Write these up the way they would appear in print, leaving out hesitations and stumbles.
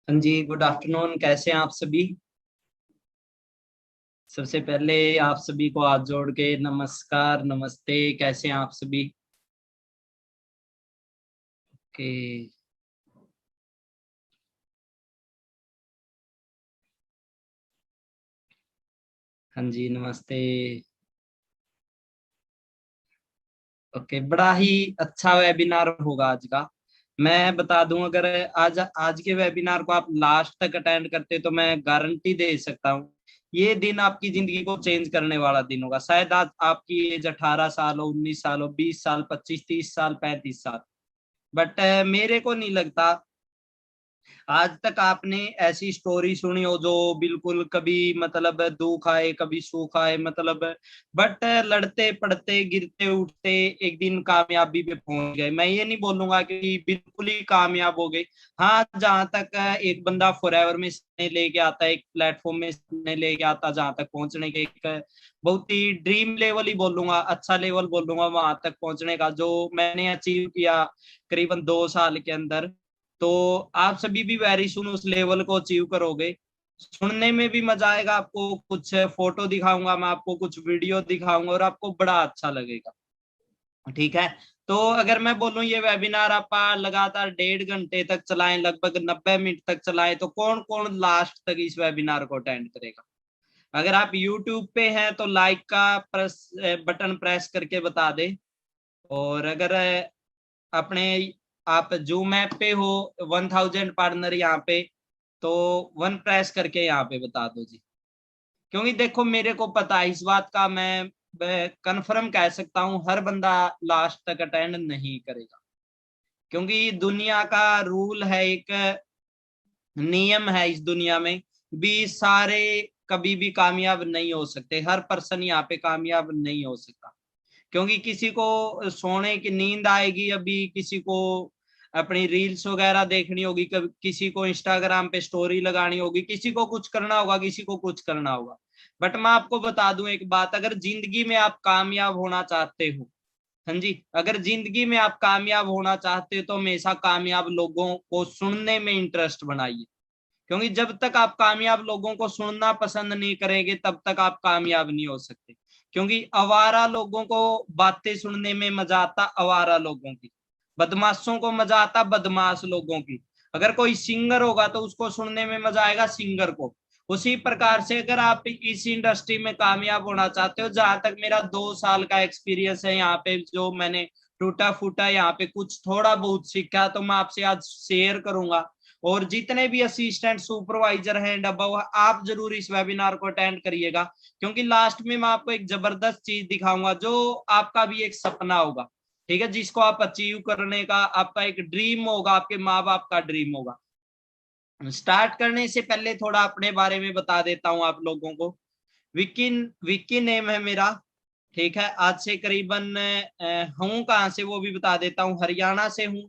हाँ जी, good afternoon. कैसे हैं आप सभी? सबसे पहले आप सभी को हाथ जोड़ के नमस्कार, नमस्ते। कैसे हैं आप सभी? के हाँ जी, नमस्ते। ओके, बड़ा ही अच्छा वेबिनार होगा आज का। मैं बता दूं, अगर आज आज के वेबिनार को आप लास्ट तक अटेंड करते तो मैं गारंटी दे सकता हूँ ये दिन आपकी जिंदगी को चेंज करने वाला दिन होगा। शायद आज आपकी एज 18 साल हो, 19 साल हो, 20 साल, 25, 30 साल, 35 साल, बट मेरे को नहीं लगता आज तक आपने ऐसी स्टोरी सुनी हो जो बिल्कुल कभी मतलब दुख आए कभी सुख आए, मतलब बट लड़ते पड़ते गिरते उठते एक दिन कामयाबी पे पहुंच गए। मैं ये नहीं बोलूंगा कि बिल्कुल ही कामयाब हो गए। हाँ, जहां तक एक बंदा फॉरएवर में सपने लेके आता है, एक प्लेटफॉर्म में सपने लेके आता, जहां तक पहुंचने के एक बहुत ही ड्रीम लेवल ही बोलूंगा, अच्छा लेवल बोलूंगा, वहां तक पहुंचने का जो मैंने अचीव किया करीबन 2 साल के अंदर। तो आप सभी भी वेरी सुन उस लेवल को अचीव करोगे। सुनने में भी मजा आएगा, आपको कुछ फोटो दिखाऊंगा, मैं आपको कुछ वीडियो दिखाऊंगा और आपको बड़ा अच्छा लगेगा। ठीक है। तो अगर मैं बोलूं ये वेबिनार आप लगातार 1.5 घंटे तक चलाएं, लगभग 90 मिनट तक चलाएं, तो कौन कौन लास्ट तक इस वेबिनार को अटेंड करेगा? अगर आप यूट्यूब पे हैं तो लाइक का बटन प्रेस करके बता दे। और अगर अपने आप जूम ऐप पे हो, 1000 पार्टनर यहाँ पे, तो वन प्रेस करके यहाँ पे बता दो जी। क्योंकि देखो, मेरे को पता है इस बात का, मैं कंफर्म कह सकता हूँ हर बंदा लास्ट तक अटेंड नहीं करेगा। क्योंकि दुनिया का रूल है, एक नियम है इस दुनिया में भी, सारे कभी भी कामयाब नहीं हो सकते, हर पर्सन यहाँ पे कामयाब नहीं हो सकता। क्योंकि किसी को सोने की नींद आएगी, अभी किसी को अपनी रील्स वगैरह देखनी होगी, कभी किसी को इंस्टाग्राम पे स्टोरी लगानी होगी, किसी को कुछ करना होगा, किसी को कुछ करना होगा। बट मैं आपको बता दूं एक बात, अगर जिंदगी में आप कामयाब होना चाहते हो, हाँ जी, अगर जिंदगी में आप कामयाब होना चाहते हो तो हमेशा कामयाब लोगों को सुनने में इंटरेस्ट बनाइए। क्योंकि जब तक आप कामयाब लोगों को सुनना पसंद नहीं करेंगे तब तक आप कामयाब नहीं हो सकते। क्योंकि आवारा लोगों को बातें सुनने में मजा आता, आवारा लोगों की। बदमाशों को मजा आता बदमाश लोगों की। अगर कोई सिंगर होगा तो उसको सुनने में मजा आएगा सिंगर को। उसी प्रकार से अगर आप इस इंडस्ट्री में कामयाब होना चाहते हो, जहां तक मेरा 2 साल का एक्सपीरियंस है यहाँ पे, जो मैंने टूटा फूटा यहाँ पे कुछ थोड़ा बहुत सीखा, तो मैं आपसे आज शेयर करूंगा। और जितने भी असिस्टेंट सुपरवाइजर हैं डब्बा, आप जरूर इस वेबिनार को अटेंड करिएगा। क्योंकि लास्ट में मैं आपको एक जबरदस्त चीज दिखाऊंगा जो आपका भी एक सपना होगा। ठीक है, जिसको आप अचीव करने का आपका एक ड्रीम होगा, आपके माँ बाप का ड्रीम होगा। स्टार्ट करने से पहले थोड़ा अपने बारे में बता देता हूँ आप लोगों को। विकी विकी नेम है मेरा। ठीक है, आज से करीबन हूँ कहाँ से वो भी बता देता हूँ, हरियाणा से हूँ,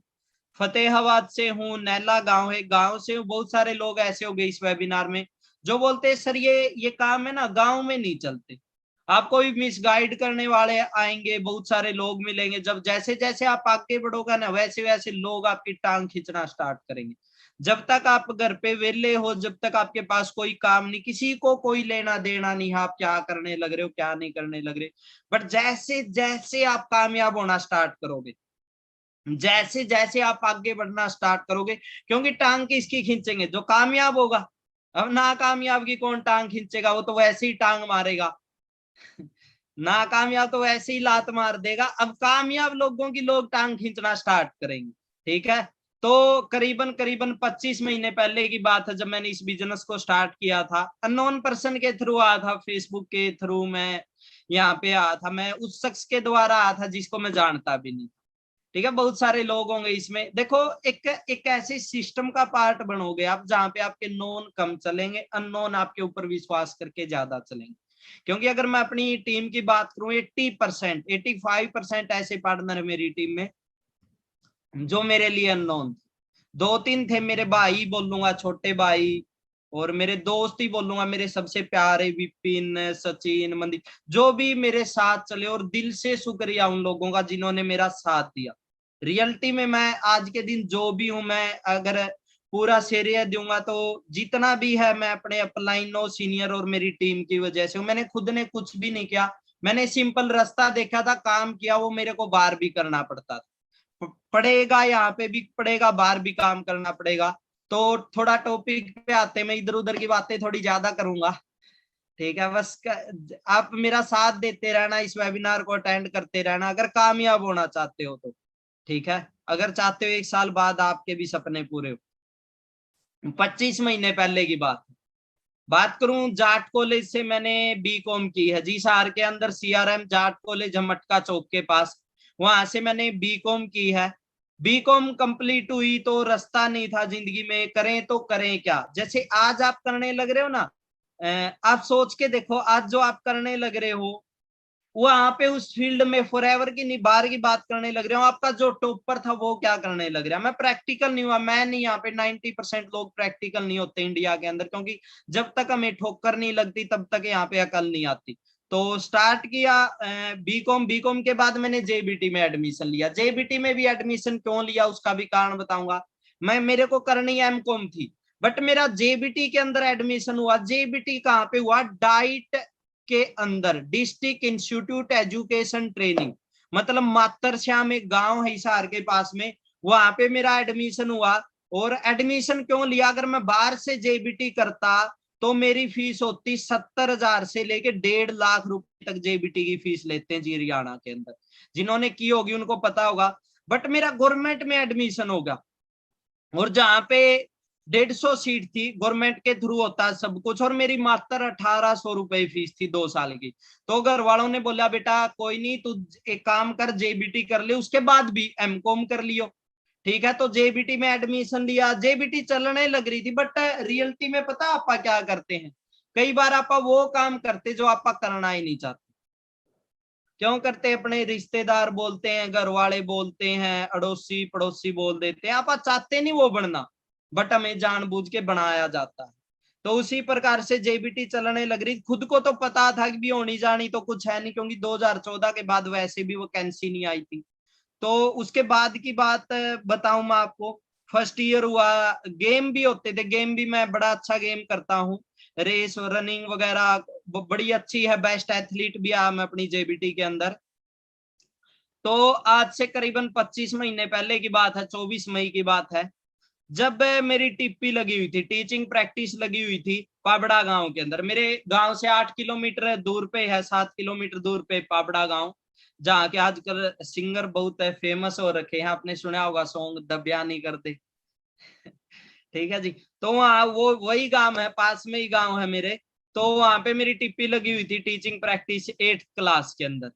फतेहाबाद से हूँ, नैला गांव है, गांव से हूँ। बहुत सारे लोग ऐसे हो गए इस वेबिनार में जो बोलते हैं सर ये काम है ना गांव में नहीं चलते। आपको भी मिसगाइड करने वाले आएंगे, बहुत सारे लोग मिलेंगे, जब जैसे जैसे आप आगे बढ़ोगे ना वैसे वैसे लोग आपकी टांग खींचना स्टार्ट करेंगे। जब तक आप घर पे वेले हो, जब तक आपके पास कोई काम नहीं, किसी को कोई लेना देना नहीं है आप क्या करने लग रहे हो क्या नहीं करने लग रहे। बट जैसे जैसे आप कामयाब होना स्टार्ट करोगे, जैसे जैसे आप आगे बढ़ना स्टार्ट करोगे, क्योंकि टांग किसकी खींचेंगे? जो कामयाब होगा। अब नाकामयाब की कौन टांग खींचेगा? वो तो वैसे ही टांग मारेगा। नाकामयाब तो वैसे ही लात मार देगा। अब कामयाब लोगों की लोग टांग खींचना स्टार्ट करेंगे। ठीक है। तो करीबन करीबन 25 महीने पहले की बात है, जब मैंने इस बिजनेस को स्टार्ट किया था, अननोन पर्सन के थ्रू आया था, फेसबुक के थ्रू मैं यहाँ पे आया था, मैं उस शख्स के द्वारा आया था जिसको मैं जानता भी नहीं। ठीक है, बहुत सारे लोग होंगे इसमें, देखो एक एक ऐसे सिस्टम का पार्ट बनोगे आप जहां पे आपके नोन कम चलेंगे, अननोन आपके ऊपर विश्वास करके ज्यादा चलेंगे। क्योंकि अगर मैं अपनी टीम की बात करूं, 80% 85% ऐसे पार्टनर है मेरी टीम में जो मेरे लिए अननोन थे। 2-3 थे मेरे भाई बोलूंगा, छोटे भाई, और मेरे दोस्त ही बोलूंगा, मेरे सबसे प्यारे विपिन, सचिन, मंदिर, जो भी मेरे साथ चले। और दिल से शुक्रिया उन लोगों का जिन्होंने मेरा साथ दिया। रियलिटी में मैं आज के दिन जो भी हूं, मैं अगर पूरा श्रेय दूंगा तो जितना भी है मैं अपने अपलाइनो सीनियर और मेरी टीम की वजह से। मैंने खुद ने कुछ भी नहीं किया, मैंने सिंपल रास्ता देखा था, काम किया, वो मेरे को बाहर भी करना पड़ता था, पड़ेगा, यहाँ पे भी पड़ेगा, बाहर भी काम करना पड़ेगा। तो थोड़ा टॉपिक पे आते, मैं इधर उधर की बातें थोड़ी ज्यादा करूंगा, ठीक है। बस आप मेरा साथ देते रहना, इस वेबिनार को अटेंड करते रहना अगर कामयाब होना चाहते हो तो, ठीक है। अगर चाहते हो 1 साल बाद आपके भी सपने पूरे हो। 25 महीने पहले की बात करूं, जाट कॉलेज से मैंने बीकॉम की है जी, सार के अंदर सीआरएम जाट कॉलेज है मटका चौक के पास, वहां से मैंने बीकॉम की है। बीकॉम कंप्लीट हुई तो रास्ता नहीं था जिंदगी में, करें तो करें क्या। जैसे आज आप करने लग रहे हो ना, आप सोच के देखो, आज जो आप करने लग रहे हो वहां पे उस फील्ड में फॉरएवर की नहीं, बाहर की बात करने लग रहे हो। आपका जो टॉपर था वो क्या करने लग रहा है। मैं प्रैक्टिकल नहीं हुआ, मैं नहीं, यहाँ पे 90% लोग प्रैक्टिकल नहीं होते इंडिया के अंदर, क्योंकि जब तक हमें ठोकर नहीं लगती तब तक यहाँ पे अकल नहीं आती। तो स्टार्ट किया बीकॉम, बीकॉम के बाद मैंने जेबीटी में एडमिशन लिया। जेबीटी में भी एडमिशन क्यों लिया उसका भी कारण बताऊंगा। मैं, मेरे को करनी एमकॉम थी, बट मेरा जेबीटी के अंदर एडमिशन हुआ। जेबीटी कहाँ पे हुआ, डाइट के अंदर, डिस्ट्रिक्ट इंस्टीट्यूट एजुकेशन ट्रेनिंग, मतलब मातरश्याम एक गांव है हिसार के पास में, वहां पे मेरा एडमिशन हुआ। और एडमिशन क्यों लिया, अगर मैं बाहर से जेबीटी करता तो मेरी फीस होती 70,000 से लेके 1.5 लाख रुपए तक जेबीटी की फीस लेते हैं जी हरियाणा के अंदर, जिन्होंने की होगी उनको पता होगा। बट मेरा गवर्नमेंट में एडमिशन होगा, और जहां पे 150 सीट थी, गवर्नमेंट के थ्रू होता है सब कुछ, और मेरी मात्र 1,800 रुपए फीस थी 2 साल की। तो घर वालों ने बोला बेटा कोई नहीं, तू एक काम कर, जेबीटी कर ले, उसके बाद भी एमकॉम कर लियो, ठीक है। तो जेबीटी में एडमिशन लिया, जेबीटी चलने लग रही थी, बट रियलिटी में पता आपा क्या करते हैं, कई बार आपा वो काम करते जो आपा करना ही नहीं चाहते। क्यों करते, अपने रिश्तेदार बोलते हैं, घर वाले बोलते हैं, अड़ोसी पड़ोसी बोल देते हैं, आप चाहते नहीं वो बनना, बट हमें जानबूझ के बनाया जाता है। तो उसी प्रकार से जेबीटी चलने लग रही, खुद को तो पता था कि भी होनी जानी तो कुछ है नहीं, क्योंकि 2014 के बाद वैसे भी वैकेंसी नहीं आई थी। तो उसके बाद की बात बताऊं मैं आपको, फर्स्ट ईयर हुआ, गेम भी होते थे, गेम भी मैं बड़ा अच्छा गेम करता हूँ, रेस रनिंग वगैरह बड़ी अच्छी है, बेस्ट एथलीट भी आ मैं अपनी जेबीटी के अंदर। तो आज से करीबन 25 महीने पहले की बात है, 24 मई की बात है, जब मेरी टीपी लगी हुई थी, टीचिंग प्रैक्टिस लगी हुई थी पाबड़ा गांव के अंदर। मेरे गांव से 8 किलोमीटर दूर पे है, 7 किलोमीटर दूर पे पाबड़ा गांव, जहाँ के आजकल सिंगर बहुत है, फेमस हो रखे हैं, आपने सुना होगा सॉन्ग दबिया नहीं करते, ठीक है जी। तो वहाँ वो वही गांव है, पास में ही गांव है मेरे। तो वहां पे मेरी टिप्पी लगी हुई थी टीचिंग प्रैक्टिस 8th क्लास के अंदर।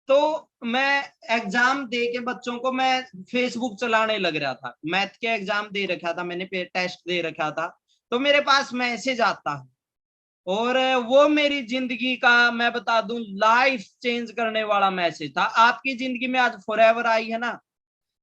तो मैं एग्जाम दे के बच्चों को, मैं फेसबुक चलाने लग रहा था, मैथ के एग्जाम दे रखा था मैंने, टेस्ट दे रखा था, तो मेरे पास मैसेज आता है, और वो मेरी जिंदगी का, मैं बता दूं, लाइफ चेंज करने वाला मैसेज था। आपकी जिंदगी में आज फॉरएवर आई है ना,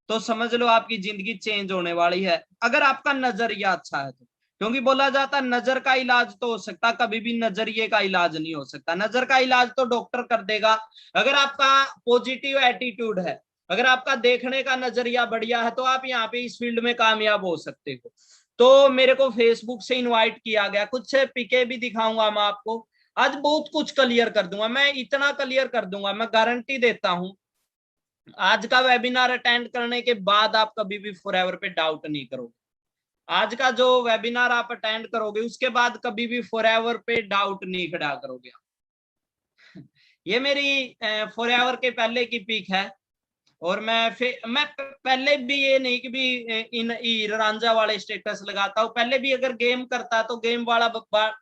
तो समझ लो आपकी जिंदगी चेंज होने वाली है, अगर आपका नजरिया अच्छा है तो। क्योंकि बोला जाता है नजर का इलाज तो हो सकता, कभी भी नजरिए का इलाज नहीं हो सकता। नजर का इलाज तो डॉक्टर कर देगा, अगर आपका पॉजिटिव एटीट्यूड है, अगर आपका देखने का नजरिया बढ़िया है, तो आप यहाँ पे इस फील्ड में कामयाब हो सकते हो। तो मेरे को फेसबुक से इनवाइट किया गया, कुछ पिके भी दिखाऊंगा मैं आपको, आज बहुत कुछ क्लियर कर दूंगा, मैं इतना क्लियर कर दूंगा, मैं गारंटी देता हूं। आज का वेबिनार अटेंड करने के बाद आप कभी भी फॉरएवर पे डाउट नहीं करोगे। आज का जो वेबिनार आप अटेंड करोगे उसके बाद कभी भी फॉरएवर पे डाउट नहीं खड़ा करोगे। ये मेरी फॉरएवर के पहले की पिक है। और मैं पहले भी ये नहीं कि भी इन हीर रांझा वाले स्टेटस लगाता हूँ, पहले भी अगर गेम करता तो गेम वाला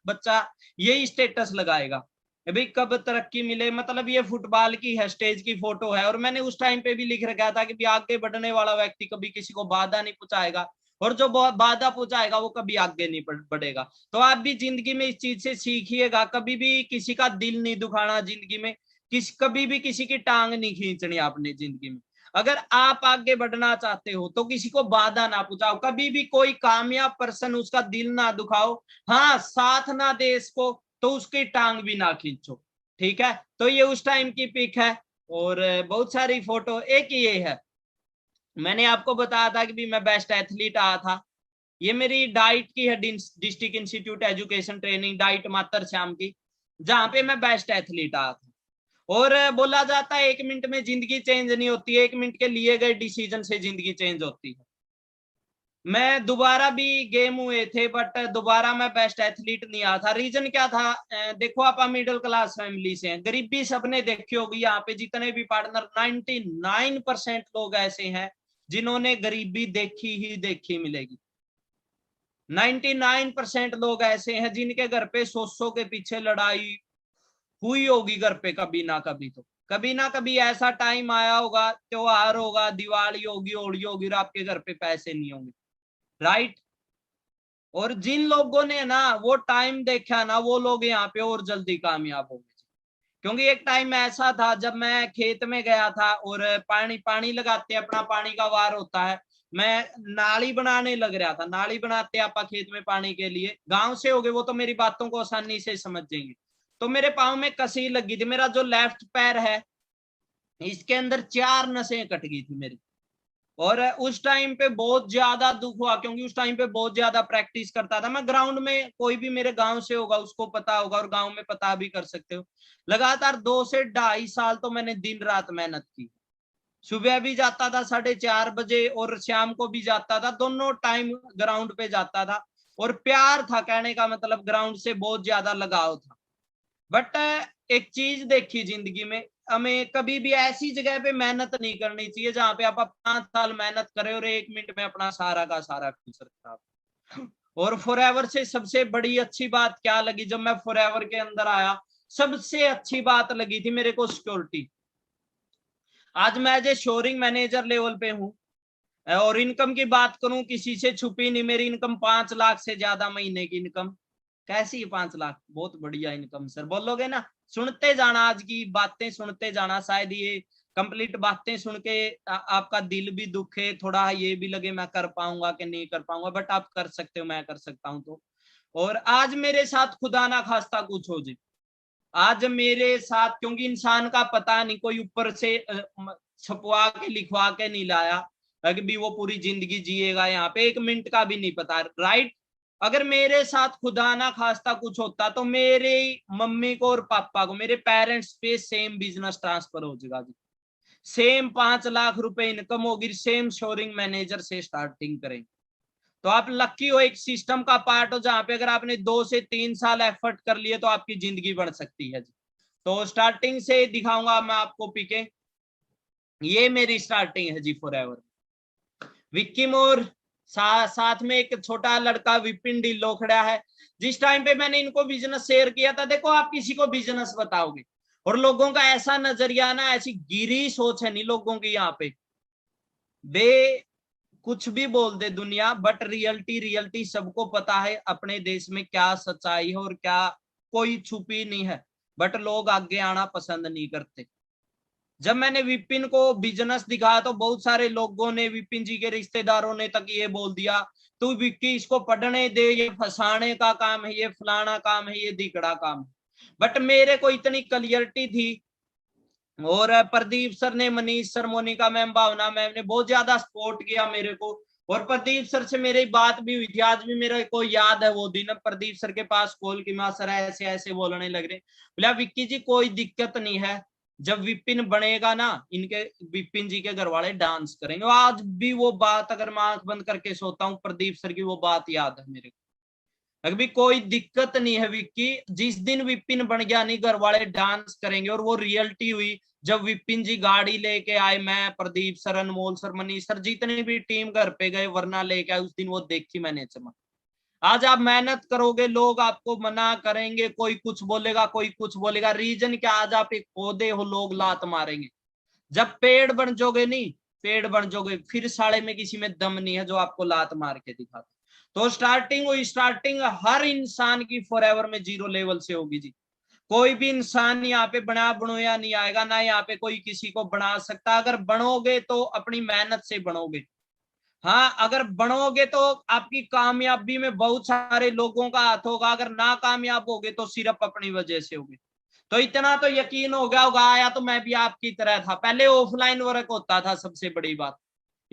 बच्चा यही स्टेटस लगाएगा, भाई कब तरक्की मिले, मतलब ये फुटबॉल की है, स्टेज की फोटो है, और मैंने उस टाइम पे भी लिख रखा था कि भी आगे बढ़ने वाला व्यक्ति कभी किसी को बाधा नहीं पहुंचाएगा, और जो बहुत बाधा पहुंचाएगा वो कभी आगे नहीं बढ़ेगा। तो आप भी जिंदगी में इस चीज से सीखिएगा, कभी भी किसी का दिल नहीं दुखाना जिंदगी में, कभी भी किसी की टांग नहीं खींचनी आपने जिंदगी में। अगर आप आगे बढ़ना चाहते हो तो किसी को बाधा ना पहुंचाओ, कभी भी कोई कामयाब पर्सन उसका दिल ना दुखाओ, हाँ साथ ना दे इसको तो उसकी टांग भी ना खींचो, ठीक है। तो ये उस टाइम की पिक है, और बहुत सारी फोटो, एक ही ये है। मैंने आपको बताया था कि भी मैं बेस्ट एथलीट आया था, ये मेरी डाइट की है, district institute education training diet मातर श्याम की, जहां पे मैं बेस्ट एथलीट आया था। और बोला जाता है 1 मिनट में जिंदगी चेंज नहीं होती, 1 मिनट के लिए गए डिसीजन से जिंदगी चेंज होती है। मैं दोबारा भी गेम हुए थे, बट दोबारा मैं बेस्ट एथलीट नहीं आया था। रीजन क्या था? देखो आप मिडिल क्लास फैमिली से हैं, गरीबी सबने देखी होगी। यहाँ पे जितने भी पार्टनर 99% लोग ऐसे हैं जिन्होंने गरीबी देखी ही देखी मिलेगी। 99% लोग ऐसे हैं जिनके घर पे 100 के पीछे लड़ाई हुई होगी घर पे, कभी ना कभी तो कभी ना कभी ऐसा टाइम आया होगा, त्योहार होगा, दिवाली होगी, होली होगी और आपके घर पे पैसे नहीं होंगे, राइट। और जिन लोगों ने ना वो टाइम देखा ना, वो लोग यहाँ पे और जल्दी कामयाब होंगे। क्योंकि एक टाइम ऐसा था जब मैं खेत में गया था और पानी पानी लगाते अपना पानी का वार होता है, मैं नाली बनाने लग रहा था। नाली बनाते आप खेत में पानी के लिए, गांव से हो गए वो तो मेरी बातों को आसानी से समझ जाएंगे। तो मेरे पाँव में कसी लगी थी, मेरा जो लेफ्ट पैर है इसके अंदर 4 नसें कट गई थी मेरी। और उस टाइम पे बहुत ज्यादा दुख हुआ, क्योंकि उस टाइम पे बहुत ज्यादा प्रैक्टिस करता था मैं ग्राउंड में। कोई भी मेरे गांव से होगा उसको पता होगा, और गांव में पता भी कर सकते हो। लगातार 2 से 2.5 साल तो मैंने दिन रात मेहनत की। सुबह भी जाता था 4:30 बजे और शाम को भी जाता था, दोनों टाइम ग्राउंड पे जाता था। और प्यार था, कहने का मतलब ग्राउंड से बहुत ज्यादा लगाव था। बट एक चीज देखी जिंदगी में, हमें कभी भी ऐसी जगह पे मेहनत नहीं करनी चाहिए जहां पे आप 5 साल मेहनत करें और 1 मिनट में अपना सारा का सारा फ्यूचर खराब। और फॉरएवर से सबसे बड़ी अच्छी बात क्या लगी? जब मैं फॉरएवर के अंदर आया, सबसे अच्छी बात लगी थी मेरे को सिक्योरिटी। आज मैं as a sourcing manager level पे हूँ, और इनकम की बात करूं किसी से छुपी नहीं, मेरी इनकम 5 लाख से ज्यादा महीने की इनकम। कैसी है 5 लाख? बहुत बढ़िया इनकम सर, बोलोगे ना? सुनते जाना, आज की बातें सुनते जाना, शायद ये कंप्लीट बातें सुन के आपका दिल भी दुखे, थोड़ा ये भी लगे मैं कर पाऊंगा कि नहीं कर पाऊंगा, बट आप कर सकते हो, मैं कर सकता हूं तो। और आज मेरे साथ खुदा ना खास्ता कुछ हो जाए, आज मेरे साथ, क्योंकि इंसान का पता नहीं, कोई ऊपर से छपवा के लिखवा के नहीं लाया कि वो पूरी जिंदगी जिएगा यहाँ पे, 1 मिनट का भी नहीं पता, राइट। अगर मेरे साथ खुदा ना खास्ता कुछ होता तो मेरे मम्मी को और पापा को, मेरे पेरेंट्स पे सेम बिजनेस ट्रांसफर हो जाएगा जी, सेम 5 लाख रुपए इनकम होगी, सेम शोरिंग मैनेजर से स्टार्टिंग करें। तो आप लकी हो, एक सिस्टम का पार्ट हो जहां पे अगर आपने 2 से 3 साल एफर्ट कर लिए तो आपकी जिंदगी बढ़ सकती है जी। तो स्टार्टिंग से दिखाऊंगा मैं आपको पीके, ये मेरी स्टार्टिंग है जी फॉरएवर। विक्की मोर साथ में एक छोटा लड़का विपिन ढिल्लो खड़ा है। जिस टाइम पे मैंने इनको बिजनेस शेयर किया था, देखो आप किसी को बिजनेस बताओगे और लोगों का ऐसा नजरिया ना, ऐसी गिरी सोच है नहीं लोगों की यहाँ पे, बे कुछ भी बोल दे दुनिया, बट रियलिटी रियलिटी सबको पता है अपने देश में क्या सच्चाई है और क्या कोई छुपी नहीं है, बट लोग आगे आना पसंद नहीं करते। जब मैंने विपिन को बिजनेस दिखाया तो बहुत सारे लोगों ने, विपिन जी के रिश्तेदारों ने तक ये बोल दिया, तू विक्की इसको पढ़ने दे, ये फंसाने का काम है, ये फलाना काम है, ये दिगड़ा काम है। बट मेरे को इतनी क्लियरिटी थी, और प्रदीप सर ने, Manish sir, Monika ma'am, Bhavana ma'am ने बहुत ज्यादा सपोर्ट किया मेरे को। और प्रदीप सर से मेरी बात भी हुई थी, आज भी मेरे को याद है वो दिन, प्रदीप सर के पास कॉल की, मैं सर ऐसे ऐसे बोलने लग रहे, बोला विक्की जी कोई दिक्कत नहीं है, जब विपिन बनेगा ना, इनके विपिन जी के घर वाले डांस करेंगे। आज भी वो बात अगर मैं आंख बंद करके सोता हूँ, प्रदीप सर की वो बात याद है मेरे को। अभी कोई दिक्कत नहीं है विक्की, जिस दिन विपिन बन गया नहीं, घर वाले डांस करेंगे। और वो रियलिटी हुई जब विपिन जी गाड़ी लेके आए, मैं, Pradeep sir, Anmol sir, Manish sir, जितनी भी टीम घर पे गए, वरना लेके आए, उस दिन वो देखी मैंने चमक। आज आप मेहनत करोगे, लोग आपको मना करेंगे, कोई कुछ बोलेगा, कोई कुछ बोलेगा, रीजन क्या? आज आप एक पौधे हो, लोग लात मारेंगे। जब पेड़ बन जाओगे नहीं, पेड़ बन जाओगे, फिर साले में किसी में दम नहीं है जो आपको लात मार के दिखाता। तो स्टार्टिंग हुई, स्टार्टिंग हर इंसान की फॉरएवर में 0 लेवल से होगी जी। कोई भी इंसान यहाँ पे बना बनोया नहीं आएगा, ना यहाँ पे कोई किसी को बना सकता। अगर बनोगे तो अपनी मेहनत से बनोगे। हाँ, अगर बनोगे तो आपकी कामयाबी में बहुत सारे लोगों का हाथ होगा, अगर ना कामयाब होगे तो सिर्फ अपनी वजह से होगे। तो इतना तो यकीन हो गया होगा, आया तो मैं भी आपकी तरह था, पहले ऑफलाइन वर्क होता था सबसे बड़ी बात।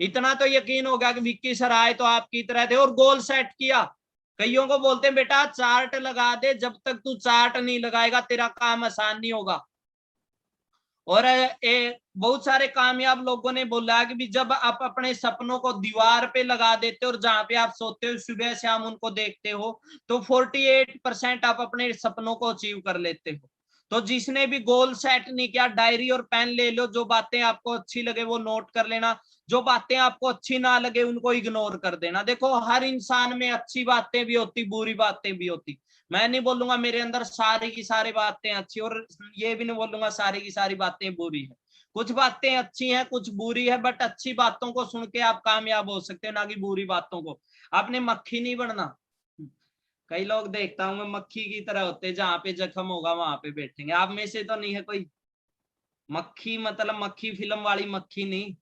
इतना तो यकीन हो गया कि विक्की सर आए तो आपकी तरह थे और गोल सेट किया। कईयों को बोलते हैं बेटा चार्ट लगा दे, जब तक तू चार्ट नहीं लगाएगा तेरा काम आसान नहीं होगा। और बहुत सारे कामयाब लोगों ने बोला कि भी जब आप अपने सपनों को दीवार पे लगा देते हो और जहां पे आप सोते हो सुबह शाम उनको देखते हो तो 48% आप अपने सपनों को अचीव कर लेते हो। तो जिसने भी गोल सेट नहीं किया, डायरी और पेन ले लो, जो बातें आपको अच्छी लगे वो नोट कर लेना, जो बातें आपको अच्छी ना लगे उनको इग्नोर कर देना। देखो हर इंसान में अच्छी बातें भी होती, बुरी बातें भी होती। मैं नहीं बोलूंगा मेरे अंदर सारी की सारी बातें अच्छी, और ये भी नहीं बोलूंगा सारी की सारी बातें बुरी है। कुछ बातें अच्छी हैं, कुछ बुरी है, बट अच्छी बातों को सुन के आप कामयाब हो सकते हो, ना कि बुरी बातों को। आपने मक्खी नहीं बनना। कई लोग देखता हूँ मैं मक्खी की तरह होते, जहां पे जख्म होगा वहां पे बैठेंगे। आप में से तो नहीं है कोई मक्खी, मतलब मक्खी फिल्म वाली मक्खी नहीं,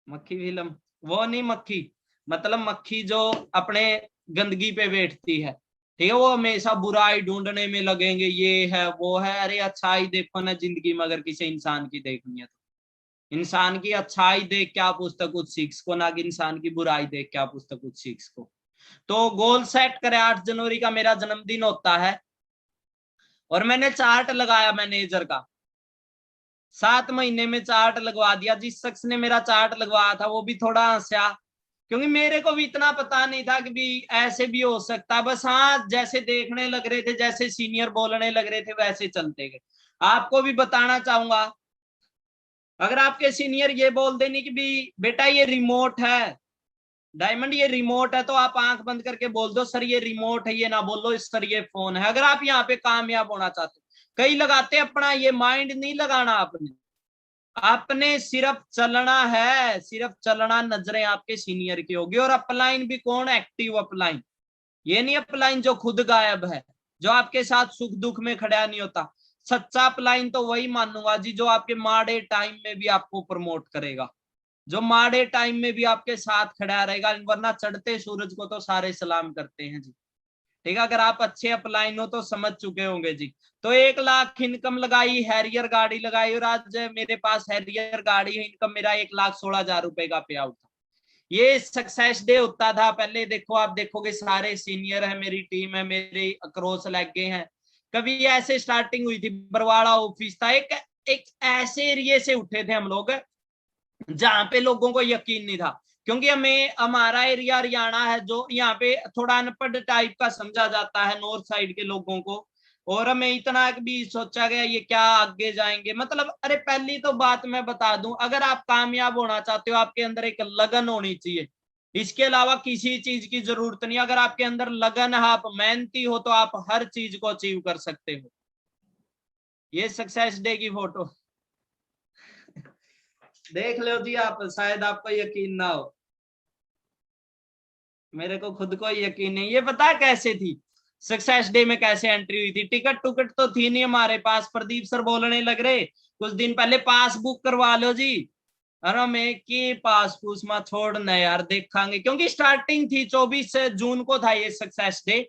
मक्खी फिल्म वो नहीं, मक्खी मतलब मक्खी जो अपने गंदगी पे बैठती है, ठीक है, वो हमेशा बुराई ढूंढने में लगेंगे, ये है वो है। अरे अच्छाई देखो ना जिंदगी में, अगर किसी इंसान की देखनी है तो इंसान की अच्छाई देख के आप उससे कुछ सीख सको, ना कि इंसान की बुराई देख के आप उससे कुछ सीख सको। तो गोल सेट करें। 8 जनवरी का मेरा जन्मदिन होता है और मैंने चार्ट लगाया मैनेजर का, 7 महीने में चार्ट लगवा दिया। जिस शख्स ने मेरा चार्ट लगवाया था वो भी थोड़ा हंसा, क्योंकि मेरे को भी इतना पता नहीं था कि भी ऐसे भी हो सकता। बस हाँ जैसे देखने लग रहे थे, जैसे सीनियर बोलने लग रहे थे वैसे चलते गए। आपको भी बताना चाहूंगा, अगर आपके सीनियर ये बोल देने कि भी बेटा ये रिमोट है डायमंड, ये रिमोट है, तो आप आंख बंद करके बोल दो सर ये रिमोट है, ये ना बोलो सर ये फोन है। अगर आप यहाँ पे कामयाब होना चाहते हो, कई लगाते अपना ये माइंड नहीं लगाना, आपने आपने सिर्फ चलना है, सिर्फ चलना। नजरें आपके सीनियर की होगी। और अपलाइन भी कौन, एक्टिव अपलाइन, ये नहीं अपलाइन जो खुद गायब है, जो आपके साथ सुख दुख में खड़ा नहीं होता। सच्चा अपलाइन तो वही मानूंगा जी जो आपके माड़े टाइम में भी आपको प्रमोट करेगा, जो माड़े टाइम में भी आपके साथ खड़ा रहेगा, वरना चढ़ते सूरज को तो सारे सलाम करते हैं जी। ठीक है, अगर आप अच्छे अपलाइन हो तो समझ चुके होंगे जी। तो 1 लाख इनकम लगाई, हैरियर गाड़ी लगाई, और आज मेरे पास हैरियर गाड़ी है, इनकम मेरा 1,16,000 रुपए का पे आउट था। ये सक्सेस डे होता था पहले। देखो आप देखोगे सारे सीनियर है, मेरी टीम है, मेरे अक्रॉस लगे हैं। कभी ऐसे स्टार्टिंग हुई थी, बरवाड़ा ऑफिस था, एक ऐसे एरिए से उठे थे हम लोग जहां पे लोगों को यकीन नहीं था, क्योंकि हमें हमारा एरिया हरियाणा है जो यहाँ पे थोड़ा अनपढ़ टाइप का समझा जाता है नॉर्थ साइड के लोगों को। और हमें इतना भी सोचा गया ये क्या आगे जाएंगे, मतलब अरे पहली तो बात मैं बता दूं, अगर आप कामयाब होना चाहते हो आपके अंदर एक लगन होनी चाहिए, इसके अलावा किसी चीज की जरूरत नहीं। अगर आपके अंदर लगन है, आप मेहनती हो, तो आप हर चीज को अचीव कर सकते हो। ये सक्सेस डे की फोटो देख लो जी आप, शायद आपको यकीन ना हो, मेरे को खुद को यकीन नहीं। ये पता कैसे थी, सक्सेस डे में कैसे एंट्री हुई थी, टिकट टुकट तो थी नहीं हमारे पास। प्रदीप सर बोलने लग रहे कुछ दिन पहले पास बुक करवा लो जी। अरे मैं की पास पूस में छोड़ना यार, देखांगे, क्योंकि स्टार्टिंग थी 24 जून को था ये सक्सेस डे।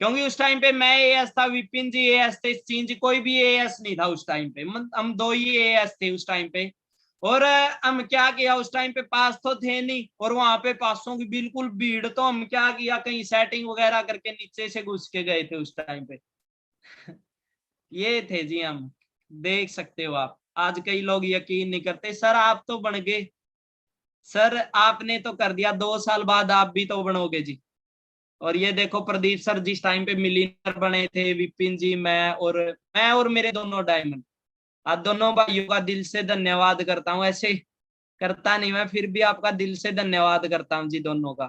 क्योंकि उस टाइम पे मैं एएस था, विपिन जी एएस थे, सिंह जी, कोई भी एएस नहीं था उस टाइम पे, हम दो ही एएस थे उस टाइम पे। और हम क्या किया उस टाइम पे, पास तो थे नहीं, और वहां पे पासों की बिल्कुल भीड़, तो हम क्या किया कहीं सेटिंग वगैरह करके नीचे से घुस के गए थे उस टाइम पे ये थे जी हम, देख सकते हो आप। आज कई लोग यकीन नहीं करते, सर आप तो बन गए, सर आपने तो कर दिया, 2 साल बाद आप भी तो बनोगे जी। और ये देखो प्रदीप सर जिस टाइम पे मिलीनियर बने थे, विपिन जी, मैं और मेरे दोनों डायमंड, आज दोनों भाइयों का दिल से धन्यवाद करता हूँ। ऐसे करता नहीं मैं, फिर भी आपका दिल से धन्यवाद करता हूँ जी दोनों का,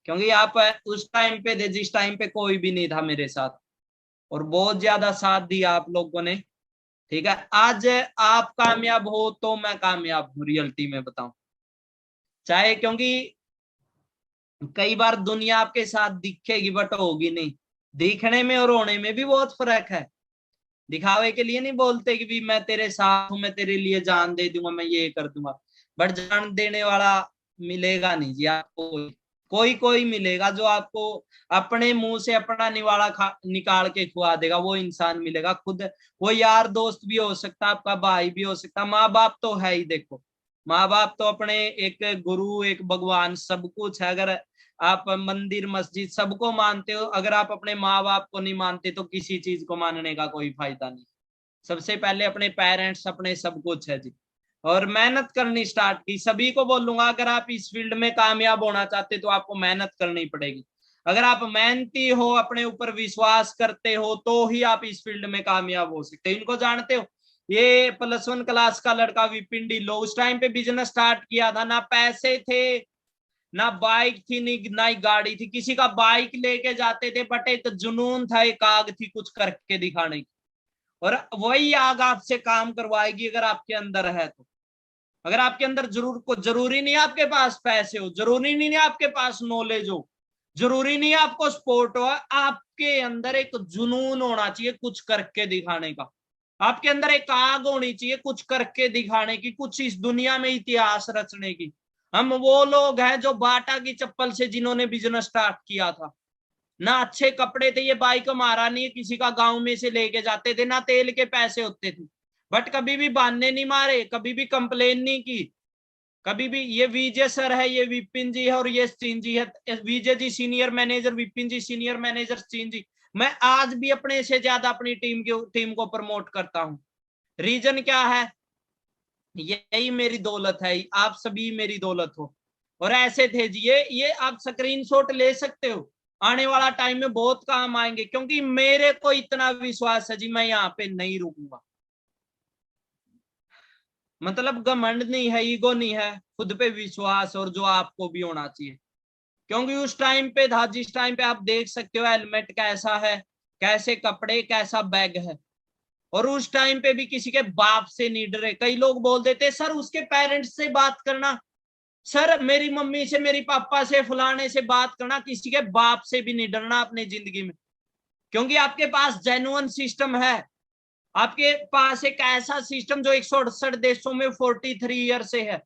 क्योंकि आप उस टाइम पे थे जिस टाइम पे कोई भी नहीं था मेरे साथ, और बहुत ज्यादा साथ दिया आप लोगों ने। ठीक है, आज आप कामयाब हो तो मैं कामयाब हूँ, रियलिटी में बताऊं, चाहे, क्योंकि कई बार दुनिया आपके साथ दिखेगी बट होगी नहीं। दिखने में और होने में भी बहुत फर्क है। दिखावे के लिए नहीं बोलते कि भी मैं तेरे साथ हूं, मैं तेरे लिए जान दे दूंगा, मैं ये कर दूंगा, बट जान देने वाला मिलेगा नहीं जी आपको। कोई कोई मिलेगा जो आपको अपने मुंह से अपना निवाला निकाल के खुआ देगा, वो इंसान मिलेगा खुद। वो यार दोस्त भी हो सकता, आपका भाई भी हो सकता, माँ बाप तो है ही देखो, माँ बाप तो अपने एक गुरु, एक भगवान, सब कुछ है। अगर आप मंदिर मस्जिद सबको मानते हो, अगर आप अपने माँ बाप को नहीं मानते तो किसी चीज को मानने का कोई फायदा नहीं। सबसे पहले अपने पेरेंट्स, अपने सब कुछ है जी। और मेहनत करनी स्टार्ट की, सभी को बोलूंगा अगर आप इस फील्ड में कामयाब होना चाहते तो आपको मेहनत करनी पड़ेगी। अगर आप मेहनती हो, अपने ऊपर विश्वास करते हो, तो ही आप इस फील्ड में कामयाब हो सकते हो। इनको जानते हो, ये +1 क्लास का लड़का विपिन ढिल्लो, उस टाइम पे बिजनेस स्टार्ट किया था, ना पैसे थे, ना बाइक थी, ना ही गाड़ी थी। किसी का बाइक लेके जाते थे, बट एक जुनून था, एक आग थी कुछ करके दिखाने की। और वही आग आपसे काम करवाएगी अगर आपके अंदर है तो। अगर आपके अंदर जरूरी नहीं आपके पास पैसे हो, जरूरी नहीं आपके पास नॉलेज हो, जरूरी नहीं आपको स्पोर्ट हो, आपके अंदर एक जुनून होना चाहिए कुछ करके दिखाने का। आपके अंदर एक आग होनी चाहिए कुछ करके दिखाने की, कुछ इस दुनिया में इतिहास रचने की। हम वो लोग हैं जो बाटा की चप्पल से जिन्होंने बिजनेस स्टार्ट किया था। ना अच्छे कपड़े थे, ये बाइक हमारा नहीं, किसी का गांव में से लेके जाते थे, ना तेल के पैसे होते थे, बट कभी भी बहाने नहीं मारे, कभी भी कंप्लेन नहीं की, कभी भी। ये विजय सर है, ये विपिन जी है, और ये चीन जी है। विजय जी सीनियर मैनेजर, विपिन जी सीनियर मैनेजर, चीन जी। मैं आज भी अपने से ज्यादा अपनी टीम को प्रमोट करता हूँ। रीजन क्या है? यही मेरी दौलत है, आप सभी मेरी दौलत हो। और ऐसे थे जी, ये आप स्क्रीनशॉट ले सकते हो, आने वाला टाइम में बहुत काम आएंगे, क्योंकि मेरे को इतना विश्वास है जी, मैं यहाँ पे नहीं रुकूंगा। मतलब घमंड नहीं है, ईगो नहीं है, खुद पे विश्वास, और जो आपको भी होना चाहिए। क्योंकि उस टाइम पे था, जिस टाइम पे आप देख सकते हो हेलमेट कैसा है, कैसे कपड़े, कैसा बैग है। और उस टाइम पे भी किसी के बाप से नहीं डरे। कई लोग बोल देते सर उसके पेरेंट्स से बात करना, सर मेरी मम्मी से, मेरी पापा से, फलाने से बात करना, किसी के बाप से भी नहीं डरना अपनी जिंदगी में। क्योंकि आपके पास जेन्युइन सिस्टम है, आपके पास एक ऐसा सिस्टम जो 168 देशों में 43 ईयर से है।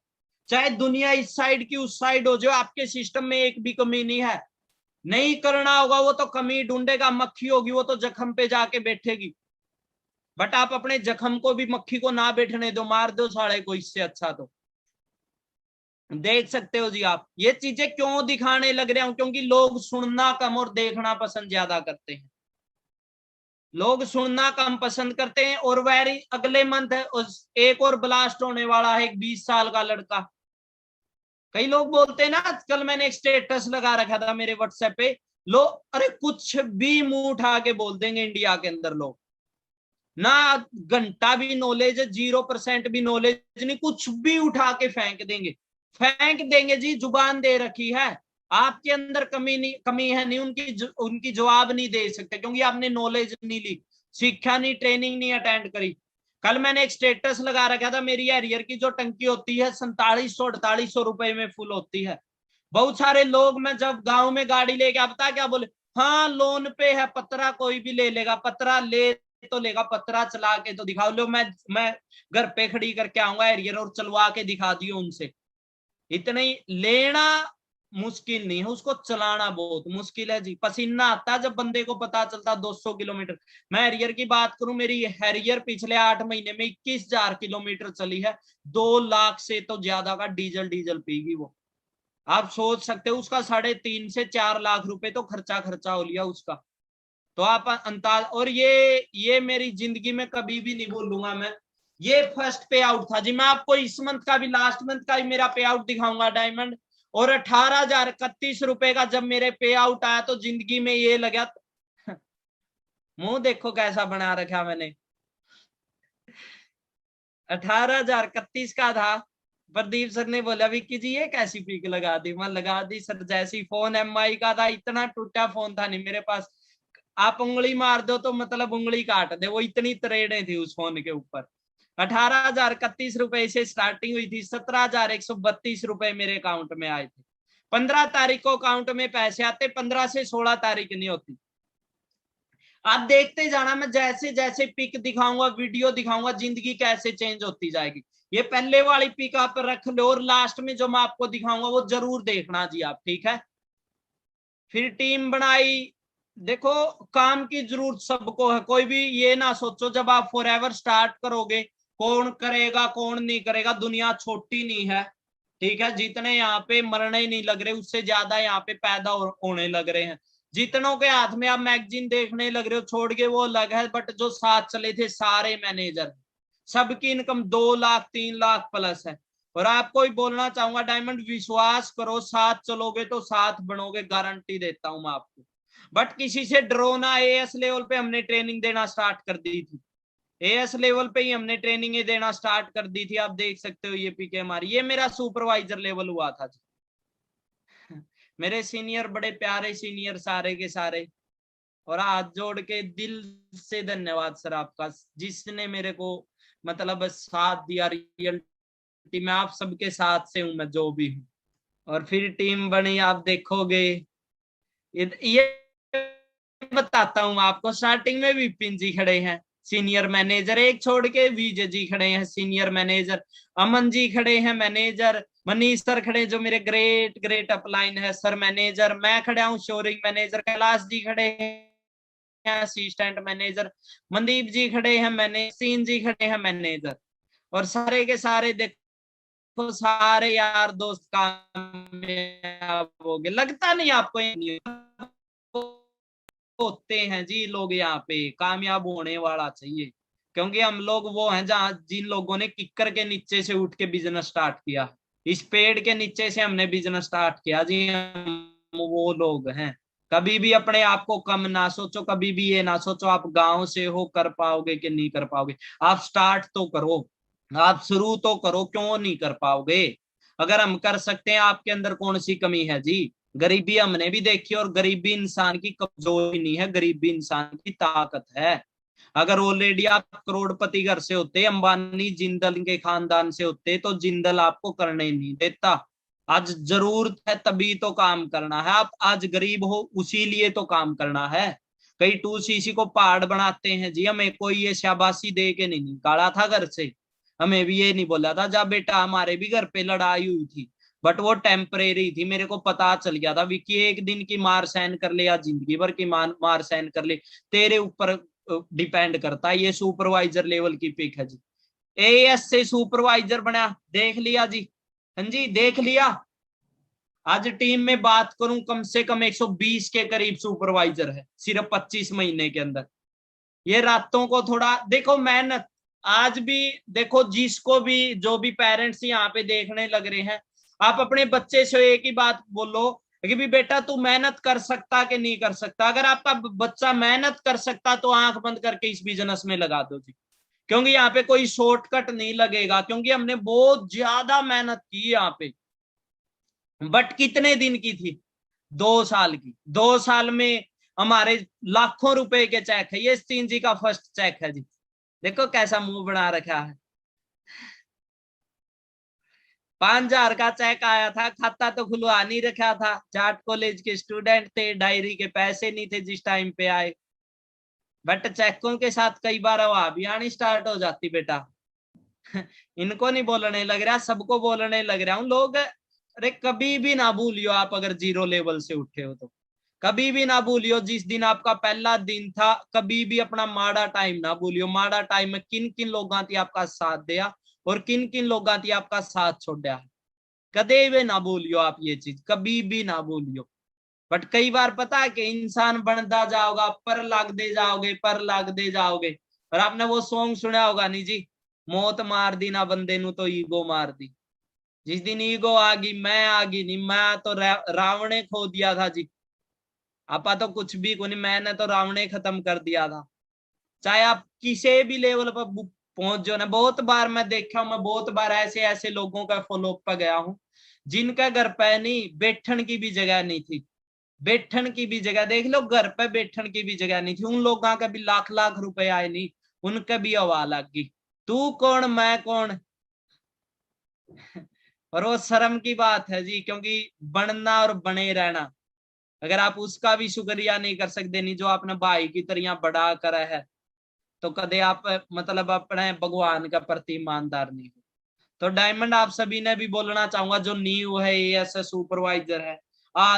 चाहे दुनिया इस साइड की उस साइड हो, जो आपके सिस्टम में एक भी कमी नहीं है। नहीं करना होगा वो तो कमी ढूंढेगा, मक्खी होगी वो तो जख्म पे जाके बैठेगी। बट आप अपने जख्म को भी, मक्खी को ना बैठने दो, मार दो साले को, इससे अच्छा। तो देख सकते हो जी आप, ये चीजें क्यों दिखाने लग रहे हूं? क्योंकि लोग सुनना कम और देखना पसंद ज्यादा करते हैं। लोग सुनना कम पसंद करते हैं। और वेरी अगले मंथ है उस एक और ब्लास्ट होने वाला है, एक 20 साल का लड़का। कई लोग बोलते हैं ना, कल मैंने एक स्टेटस लगा रखा था मेरे व्हाट्सएप पे, लोग अरे कुछ भी मुंह उठा के बोल देंगे इंडिया के अंदर लोग, ना घंटा भी नॉलेज है, 0% भी नॉलेज नहीं, कुछ भी उठा के फेंक देंगे, फेंक देंगे जी। जुबान दे रखी है, आपके अंदर कमी है नहीं, उनकी जवाब नहीं दे सकते, क्योंकि आपने नॉलेज नहीं ली, शिक्षा नहीं, ट्रेनिंग नहीं अटेंड करी। कल मैंने एक स्टेटस लगा रखा था, मेरी हैरियर की जो टंकी होती है 4700-4800 रुपए में फुल होती है। बहुत सारे लोग, मैं जब गांव में गाड़ी लेके आता, क्या बोले, हाँ लोन पे है, पतरा कोई भी ले लेगा, पतरा ले तो लेगा, पतरा चला के तो दिखाओ। लो मैं घर पे खड़ी करके आऊंगा एरियर और चलवा के दिखा दियो उनसे। इतना ही लेना मुश्किल नहीं है, उसको चलाना बहुत मुश्किल है जी। पसीना आता जब बंदे को पता चलता 200 किलोमीटर। मैं हैरियर की बात करूं, मेरी हैरियर पिछले 8 महीने में 21,000 किलोमीटर चली है। 2 लाख से तो ज्यादा का डीजल डीजल पीगी वो। आप सोच सकते हो, उसका 3.5 से 4 लाख रुपए तो खर्चा खर्चा हो लिया उसका। तो आप अंताज, और ये मेरी जिंदगी में कभी भी नहीं भूलूंगा मैं। ये फर्स्ट पे आउट था जी। मैं आपको इस मंथ का भी, लास्ट मंथ का भी मेरा पे आउट दिखाऊंगा डायमंड। और 18,031 रुपए का जब मेरे पे आउट आया तो जिंदगी में ये लगा, मुंह देखो कैसा बना रखा मैंने। 18,031 का था। प्रदीप सर ने बोला विक्की जी ये कैसी पीक लगा दी? मैं लगा दी सर, जैसी फोन MI का था, इतना टूटा फोन था नहीं मेरे पास, आप उंगली मार दो तो मतलब उंगली काट दे, वो इतनी तरेड़े थी उस फोन के ऊपर। 18,031 रुपए से स्टार्टिंग हुई थी, 17,132 रुपए मेरे अकाउंट में आए थे। 15 तारीख को अकाउंट में पैसे आते, 15 से 16 तारीख नहीं होती। आप देखते जाना, मैं जैसे जैसे पिक दिखाऊंगा, वीडियो दिखाऊंगा, जिंदगी कैसे चेंज होती जाएगी। ये पहले वाली पिक आप रख लो, और लास्ट में जो मैं आपको दिखाऊंगा वो जरूर देखना जी आप, ठीक है? फिर टीम बनाई। देखो, काम की जरूरत सबको है, कोई भी ये ना सोचो जब आप फॉरएवर स्टार्ट करोगे कौन करेगा कौन नहीं करेगा, दुनिया छोटी नहीं है, ठीक है। जितने यहाँ पे मरने नहीं लग रहे उससे ज्यादा यहाँ पे पैदा होने लग रहे हैं। जितनों के हाथ में आप मैगजीन देखने लग रहे हो छोड़ के वो अलग है, बट जो साथ चले थे सारे मैनेजर, सबकी इनकम 2 लाख 3 लाख प्लस है। और आपको ही बोलना चाहूंगा डायमंड, विश्वास करो, साथ चलोगे तो साथ बनोगे, गारंटी देता हूं मैं आपको। बट किसी से डरो ना, एएस लेवल पे हमने ट्रेनिंग देना स्टार्ट कर दी थी, एएस लेवल पे ही हमने ट्रेनिंग देना स्टार्ट कर दी थी। आप देख सकते हो ये पीके हमारी, ये मेरा सुपरवाइजर लेवल हुआ था जी। मेरे सीनियर बड़े प्यारे सीनियर सारे के सारे, और हाथ जोड़ के दिल से धन्यवाद सर आपका, जिसने मेरे को मतलब साथ दिया। रियलिटी में आप सबके साथ से हूं मैं जो भी हूँ। और फिर टीम बनी, आप देखोगे ये बताता हूँ आपको। स्टार्टिंग में विपिन जी खड़े हैं सीनियर मैनेजर, एक छोड़ के विजय जी खड़े हैं सीनियर मैनेजर, अमन जी खड़े हैं मैनेजर, मनीष सर खड़े जो मेरे ग्रेट ग्रेट अपलाइन है सर मैनेजर, मैं खड़ा हूँ शोरिंग मैनेजर, कैलाश जी खड़े हैं असिस्टेंट मैनेजर, मनदीप जी खड़े हैं मैनेजर, सीन जी खड़े हैं मैनेजर। और सारे के सारे देखो सारे यार दोस्त कामयाब हो गए, लगता नहीं आपको होते हैं जी लोग यहाँ पे, कामयाब होने वाला चाहिए। क्योंकि हम लोग वो हैं जहाँ जिन लोगों ने किक्कर के नीचे से उठ के बिजनेस स्टार्ट किया, इस पेड़ के नीचे से हमने बिजनेस स्टार्ट किया जी, हम वो लोग हैं। कभी भी अपने आप को कम ना सोचो, कभी भी ये ना सोचो आप गांव से हो कर पाओगे कि नहीं कर पाओगे। आप स्टार्ट तो करो, आप शुरू तो करो, क्यों नहीं कर पाओगे। अगर हम कर सकते हैं, आपके अंदर कौन सी कमी है जी। गरीबी हमने भी देखी, और गरीबी इंसान की कमजोरी नहीं है, गरीबी इंसान की ताकत है। अगर ऑलरेडी आप करोड़पति घर से होते, अंबानी जिंदल के खानदान से होते, तो जिंदल आपको करने नहीं देता। आज जरूरत है तभी तो काम करना है, आप आज गरीब हो उसी लिए तो काम करना है। कई टू सीसी को पहाड़ बनाते हैं जी, हमें कोई ये शाबाशी दे के नहीं निकाला था घर से, हमें भी ये नहीं बोला था जा बेटा, हमारे भी घर पे लड़ाई हुई थी, बट वो टेम्परेरी थी। मेरे को पता चल गया था विकी, एक दिन की मार सहन कर ले या जिंदगी भर की मार सहन कर ले, तेरे ऊपर डिपेंड करता है। ये सुपरवाइजर लेवल की पिक है जी, एएस से सुपरवाइजर बना, देख लिया जी। हाँ जी देख लिया। आज टीम में बात करूं कम से कम 120 के करीब सुपरवाइजर है सिर्फ 25 महीने के अंदर। ये रातों को थोड़ा देखो मेहनत, आज भी देखो जिसको भी जो भी पेरेंट्स यहाँ पे देखने लग रहे हैं, आप अपने बच्चे से एक ही बात बोलो कि भी बेटा तू मेहनत कर सकता कि नहीं कर सकता। अगर आपका बच्चा मेहनत कर सकता तो आंख बंद करके इस बिजनेस में लगा दो जी, क्योंकि यहाँ पे कोई शॉर्टकट नहीं लगेगा, क्योंकि हमने बहुत ज्यादा मेहनत की यहाँ पे। बट कितने दिन की थी, 2 साल की। 2 साल में हमारे लाखों रुपए के चेक है, ये सिंह जी का फर्स्ट चेक है जी, देखो कैसा मुंह बना रखा है। 5,000 का चेक आया था, खाता तो खुलवा नहीं रखा था, जाट कॉलेज के स्टूडेंट थे, डायरी के पैसे नहीं थे जिस टाइम पे आए। बट चेकों के साथ कई बार हवा भी आनी स्टार्ट हो जाती बेटा। इनको नहीं बोलने लग रहा, सबको बोलने लग रहा हूं लोग। अरे कभी भी ना भूलियो, आप अगर जीरो लेवल से उठे हो तो कभी भी ना भूलियो जिस दिन आपका पहला दिन था, कभी भी अपना माड़ा टाइम ना भूलियो। माड़ा टाइम में किन किन लोगों ने आपका साथ दिया और किन किन लोगों ने आपका साथ छोड़ा है, कदे भी ना भूलियो आप, ये चीज कभी भी ना भूलियो। बट कई बार पता है कि इंसान बनता जाओगा, पर लाग दे जाओगे, पर लाग दे जाओगे। और आपने वो सॉन्ग सुना होगा नहीं जी, मौत मार दी ना बंदे नु तो ईगो मार दी। जिस दिन ईगो आ गई, मैं आ गई नहीं, मैं तो रावणे खो दिया था जी। आपा तो कुछ भी को नहीं, मैंने तो रावणे खत्म कर दिया था। चाहे आप किसी भी लेवल पर पहुंच जाओ ना, बहुत बार मैं देखा हूं, मैं बहुत बार ऐसे ऐसे लोगों का फॉलोअप पर गया हूं जिनका घर पे नहीं बैठन की भी जगह नहीं थी, बैठन की भी जगह देख लो, घर पे बैठन की भी जगह नहीं थी। उन लोगों का भी लाख लाख रुपए आए नहीं, उनका भी हवा लग गई, तू कौन मैं कौन। और वो शर्म की बात है जी, क्योंकि बनना और बने रहना, अगर आप उसका भी शुक्रिया नहीं कर सकते नहीं जो आपने भाई की तरह बड़ा करा है, तो कदे आप मतलब अपने भगवान का प्रति ईमानदार नहीं हो। तो डायमंड आप सभी ने भी बोलना चाहूंगा, जो न्यू है एएसएस सुपरवाइजर है,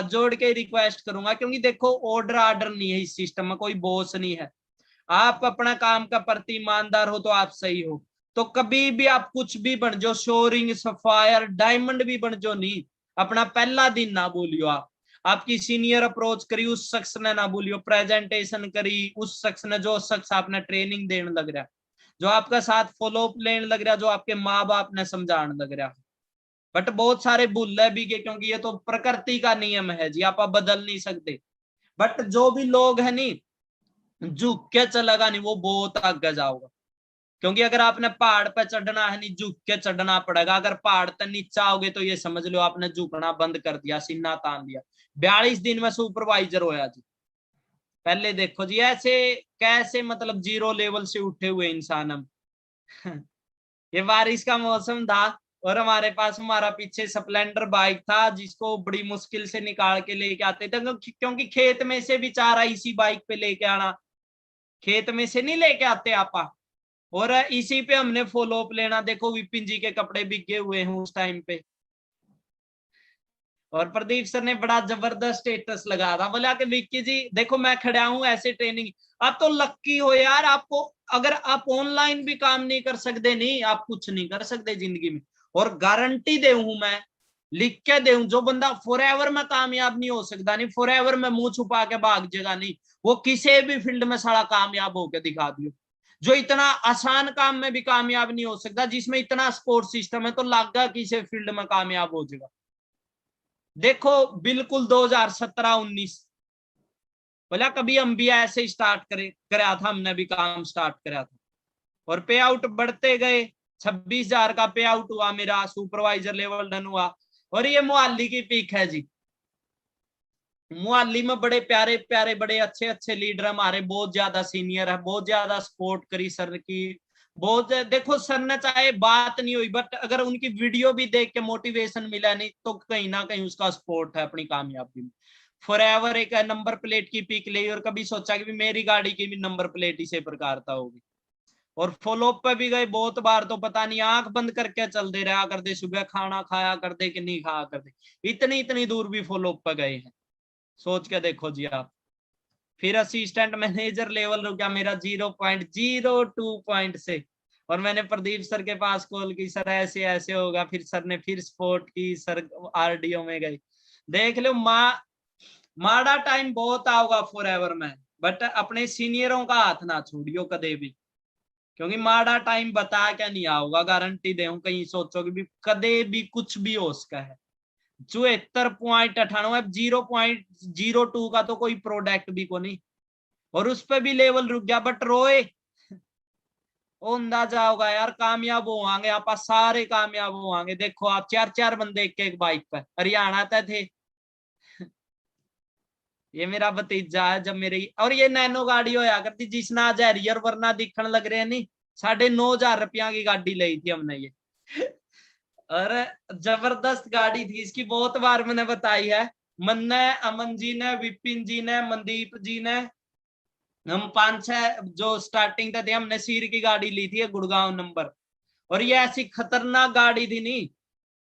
जोड़ के रिक्वेस्ट करूंगा, क्योंकि देखो ऑर्डर आर्डर नहीं है इस सिस्टम में, कोई बॉस नहीं है। आप अपना काम का प्रति ईमानदार हो तो आप सही हो। तो कभी भी आप कुछ भी बन जाओ, शोरिंग, सफायर, डायमंड भी बन जाओ नहीं, अपना पहला दिन ना बोलियो। आप आपकी सीनियर अप्रोच करी, उस शख्स ने ना बोलियो, प्रेजेंटेशन करी, उस शख्स ने, जो शख्स आपने ट्रेनिंग देने लग रहा, जो आपका साथ फॉलोअप लेने लग रहा, जो आपके माँ बाप ने समझाने लग रहा। बट बहुत सारे भूल भी गए, क्योंकि ये तो प्रकृति का नियम है जी, आप बदल नहीं सकते। बट जो भी लोग है नहीं, झुक के चलेगा नहीं, वो बहुत आगे जाओगा। क्योंकि अगर आपने पहाड़ पे चढ़ना है नहीं, झुक के चढ़ना पड़ेगा। अगर पहाड़ तक नीचे आओगे तो ये समझ लो आपने झुकना बंद कर दिया, सीना तान दिया। 42 दिन में सुपरवाइजर होया जी। पहले देखो जी, ऐसे कैसे मतलब जीरो लेवल से उठे हुए इंसान हम। ये बारिश का मौसम था, और हमारे पास, हमारा पीछे स्प्लेंडर बाइक था, जिसको बड़ी मुश्किल से निकाल के लेके आते थे, क्योंकि खेत में से भी चारा इसी बाइक पे लेके आना, खेत में से नहीं लेके आते आपा। और इसी पे हमने फॉलोअप लेना। देखो विपिन जी के कपड़े बिके हुए हैं उस टाइम पे। और प्रदीप सर ने बड़ा जबरदस्त स्टेटस लगाया था, बोला कि विक्की जी देखो मैं खड़ा हूं ऐसे ट्रेनिंग। आप तो लक्की हो यार, आपको अगर आप ऑनलाइन भी काम नहीं कर सकते नहीं, आप कुछ नहीं कर सकते जिंदगी में। और गारंटी दे हूं मैं, लिख के दे, जो बंदा फॉर एवर में कामयाब नहीं हो सकता नहीं, फॉर एवर में मुंह छुपा के भाग जाएगा नहीं, वो किसी भी फील्ड में सारा कामयाब होकर दिखा दियो। जो इतना आसान काम में भी कामयाब नहीं हो सकता, जिसमें इतना सपोर्ट सिस्टम है, तो लागा किसी फील्ड में कामयाब हो जाएगा। देखो बिल्कुल 2017-19, बोला कभी हम भी ऐसे स्टार्ट करा था, हमने भी काम स्टार्ट करा था, और पे आउट बढ़ते गए। 26,000 का पे आउट हुआ मेरा, सुपरवाइजर लेवल डन हुआ। और ये मोहाली की पीक है जी। मोहाली में बड़े प्यारे प्यारे, बड़े अच्छे अच्छे लीडर हमारे, बहुत ज्यादा सीनियर है, बहुत ज्यादा सपोर्ट करी सर की। बहुत देखो सर ने चाहे बात नहीं हुई, बट अगर उनकी वीडियो भी देख के मोटिवेशन मिला नहीं, तो कहीं ना कहीं उसका सपोर्ट है अपनी कामयाबी में। फॉर एवर एक नंबर प्लेट की पिक ली, और कभी सोचा कि भी मेरी गाड़ी की भी नंबर प्लेट इसी प्रकार का होगी। और फॉलोअप पे भी गए बहुत बार, तो पता नहीं आंख बंद करके चल दे रहा करते, सुबह खाना खाया करते कि नहीं खाया करते, इतनी इतनी दूर भी फॉलोअप पे गए हैं। सोच के देखो जी आप। फिर असिस्टेंट मैनेजर लेवल रुका मेरा 0.02 पॉइंट से। और मैंने प्रदीप सर के पास कॉल की, सर ऐसे ऐसे होगा। फिर सर ने फिर सपोर्ट की, सर आरडीओ में गए। देख लो माड़ा टाइम बहुत आओगा फॉर एवर में, बट अपने सीनियरों का हाथ ना छोड़ियो कदे भी, क्योंकि माड़ा टाइम बता क्या नहीं आओगा, गारंटी दे कहीं सोचो कि भी कदे भी कुछ भी हो सकता है। 74.98, 0.02 का तो कोई प्रोडक्ट भी को नहीं, और उस पर भी लेवल रुक गया। बट रोए वो अंदाजा होगा यार, कामयाब होंगे आप, सारे कामयाब होंगे। देखो आप, चार चार बंदे एक एक बाइक पर हरियाणा तक थे। ये मेरा भतीजा है, जब मेरी और ये नैनो गाड़ी होया करती, जिसना आज हैरियर वरना दिखने लग रहे हैं नहीं, 9,500 की गाड़ी ली थी हमने ये। और जबरदस्त गाड़ी थी इसकी, बहुत बार मैंने बताई है। मन ने, अमन जी ने, विपिन जी ने, मनदीप जी ने, हम 5-6 जो स्टार्टिंग थे हमने सीर की गाड़ी ली थी, गुड़गांव नंबर। और ये ऐसी खतरनाक गाड़ी थी नहीं,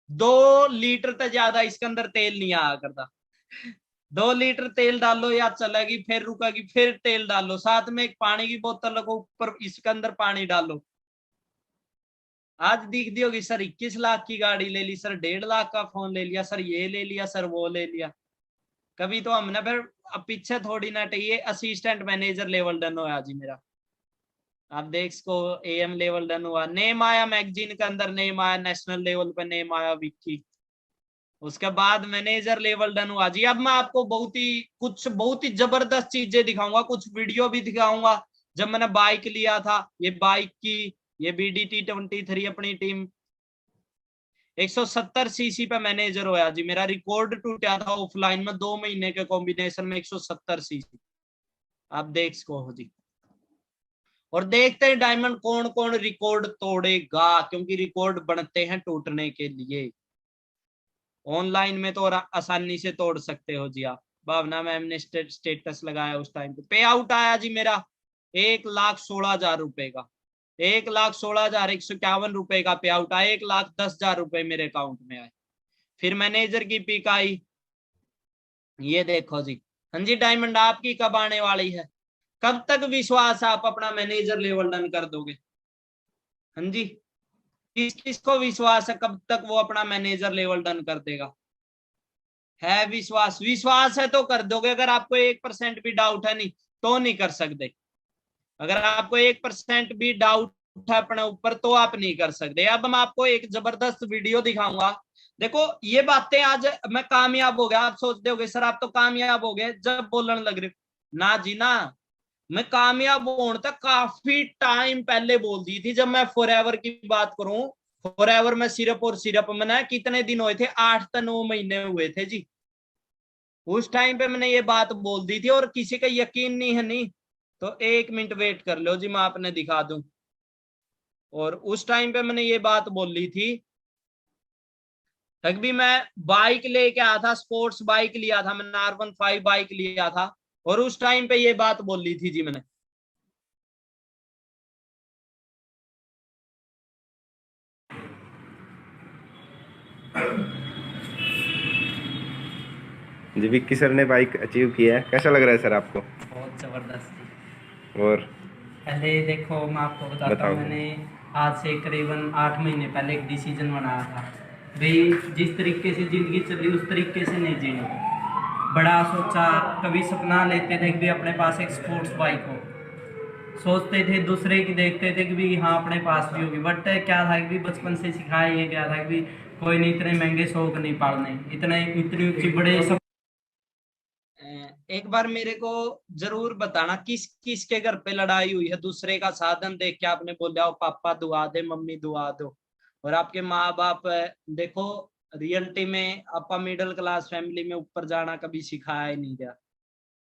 2 लीटर से ज्यादा इसके अंदर तेल नहीं आया करता। 2 लीटर तेल डालो या चलेगी, फिर रुकेगी, फिर तेल डालो, साथ में एक पानी की बोतल रखो ऊपर, इसके अंदर पानी डालो। आज दिख दी होगी सर 21 लाख की गाड़ी ले ली, सर 1.5 लाख का फोन ले लिया, सर ये ले लिया, सर वो ले लिया। कभी तो हमने फिर अब पीछे थोड़ी ना चाहिए। असिस्टेंट मैनेजर लेवल डन हुआ जी मेरा, आप देख सको। एएम लेवल डन हुआ, नेम आया मैगजीन के अंदर, नेम आया नेशनल लेवल पे, नेम आया विक्की। उसके बाद मैनेजर लेवल डन हुआ जी। अब मैं आपको बहुत ही जबरदस्त चीजें दिखाऊंगा, कुछ वीडियो भी दिखाऊंगा। जब मैंने बाइक लिया था, ये बाइक की, ये BDT 23 अपनी टीम, 170 सीसी पे मैनेजर होया जी मेरा। रिकॉर्ड टूटा था ऑफलाइन में 2 महीने के कॉम्बिनेशन में, 170 सीसी। आप देख सको हो जी। और देखते हैं डायमंड कौन कौन रिकॉर्ड तोड़ेगा, क्योंकि रिकॉर्ड बनते हैं टूटने के लिए। ऑनलाइन में तो आसानी से तोड़ सकते हो जी आप। भावना मैम ने स्टेटस लगाया उस टाइम पे आउट आया जी मेरा 1,16,000 रुपए का। 1,16,151 रुपए का पे आउट आया, 1,10,000 रुपए मेरे अकाउंट में आए। फिर मैनेजर की पिक आई, ये देखो जी। हाँ जी, डायमंड आपकी कब आने वाली है? कब तक विश्वास आप अपना मैनेजर लेवल डन कर दोगे? हाँ जी, किस किसको विश्वास है कब तक वो अपना मैनेजर लेवल डन कर देगा? है विश्वास, विश्वास है तो कर दोगे। अगर आपको 1% भी डाउट है नहीं तो नहीं कर सकते। अगर आपको 1% भी डाउट है अपने ऊपर तो आप नहीं कर सकते। अब मैं आपको एक जबरदस्त वीडियो दिखाऊंगा। देखो ये बातें आज मैं कामयाब हो गया, आप सोचते होगे सर आप तो कामयाब हो गए जब बोलने लग रहे। ना जी ना, मैं कामयाब होने तक काफी टाइम पहले बोल दी थी। जब मैं फॉरएवर की बात करूं, फॉरएवर में सिर्फ और सिर्फ मैंने कितने दिन हुए थे, 8 से 9 महीने हुए थे जी। उस टाइम पे मैंने ये बात बोल दी थी और किसी का यकीन नहीं है नहीं तो 1 मिनट वेट कर लो जी, मैं आपने दिखा दूं। और उस टाइम पे मैंने ये बात बोली थी, तक भी मैं बाइक लेके आया था, स्पोर्ट्स बाइक लिया था मैंने, R15 बाइक लिया था। और उस टाइम पे ये बात बोली थी जी मैंने। जी विक्की सर ने बाइक अचीव किया है, कैसा लग रहा है सर आपको? बहुत जबरदस्त जी। और पहले देखो मैं आपको बताता हूँ, बताओ। मैंने आज से करीबन 8 महीने पहले एक डिसीजन बनाया था भाई, जिस तरीके से जिंदगी चली उस तरीके से नहीं जीनी। बड़ा सोचा, कभी सपना लेते थे कि भी अपने पास एक स्पोर्ट्स बाइक हो, सोचते थे दूसरे की देखते थे कि भी हाँ अपने पास भी होगी। बट क्या था कि भी बचपन से सिखाया ये गया था कि भी कोई नहीं, इतने महंगे शौक नहीं पालने, इतने इतनी ऊंची बड़े सब। एक बार मेरे को जरूर बताना किस किस के घर पे लड़ाई हुई है दूसरे का साधन देख के आपने बोला हो पापा दुआ दे मम्मी दुआ दो। और आपके माँ बाप देखो, रियलिटी में आपका मिडिल क्लास फैमिली में ऊपर जाना कभी सिखाया ही नहीं गया।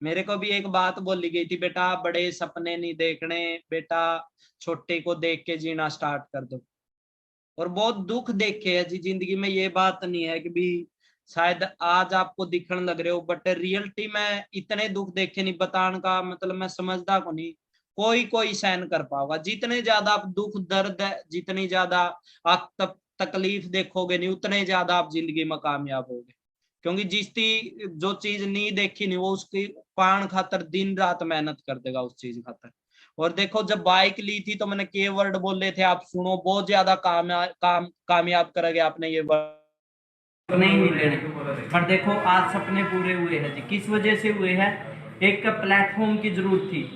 मेरे को भी एक बात बोली गई थी, बेटा बड़े सपने नहीं देखने, बेटा छोटे को देख के जीना स्टार्ट कर दो। और बहुत दुख देखे है जी जिंदगी में, ये बात नहीं है कि भी शायद आज आपको दिखने लग रहे हो, बट रियलिटी में इतने दुख देखे नहीं, बताने का मतलब मैं समझदा को नहीं। कोई कोई सहन कर पाओगा, जितने ज्यादा आप दुख दर्द है, जितनी ज्यादा आप तकलीफ देखोगे नहीं उतने ज्यादा आप जिंदगी में कामयाब होगे। क्योंकि जो चीज नहीं देखी नहीं वो उसकी पान खातर दिन रात मेहनत कर देगा उस चीज खातर। और देखो जब बाइक ली थी तो मैंने के वर्ड बोले थे, आप सुनो, बहुत ज्यादा कामयाब करोगे आपने ये वर्ड नहीं मिले। पर देखो आज सपने पूरे हुए हैं जी, किस वजह से हुए हैं? एक प्लेटफॉर्म की जरूरत थी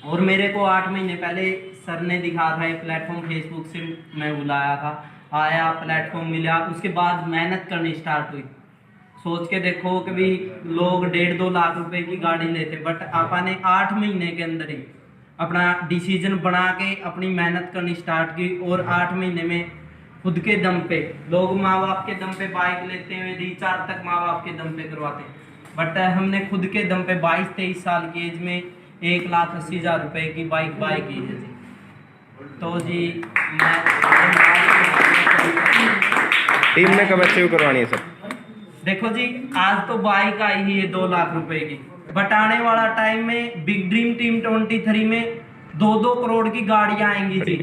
और मेरे को 8 महीने पहले सर ने दिखा था एक प्लेटफॉर्म, फेसबुक से मैं बुलाया था, आया प्लेटफॉर्म मिला, उसके बाद मेहनत करनी स्टार्ट हुई। सोच के देखो कि भी लोग 1.5-2 लाख रुपए की गाड़ी लेते, बट आपा ने 8 महीने के अंदर ही अपना डिसीजन बना के अपनी मेहनत करनी स्टार्ट की। और 8 महीने में खुद के दम पे, लोग माँ बाप के दम पे बाइक लेते हुए रिचार्ज तक माँ बाप के दम पे करवाते, बट हमने खुद के दम पे 22-23 साल की एज में 1,80,000 रुपए की बाइक बाई की है जी। तो जी मैं टीम में कब अचीव करवानी है सर? देखो जी आज तो बाइक आई ही है 2 लाख रुपए की, बट आने वाला टाइम में बिग ड्रीम टीम 23 में 2-2 करोड़ की गाड़ियां आएंगी जी।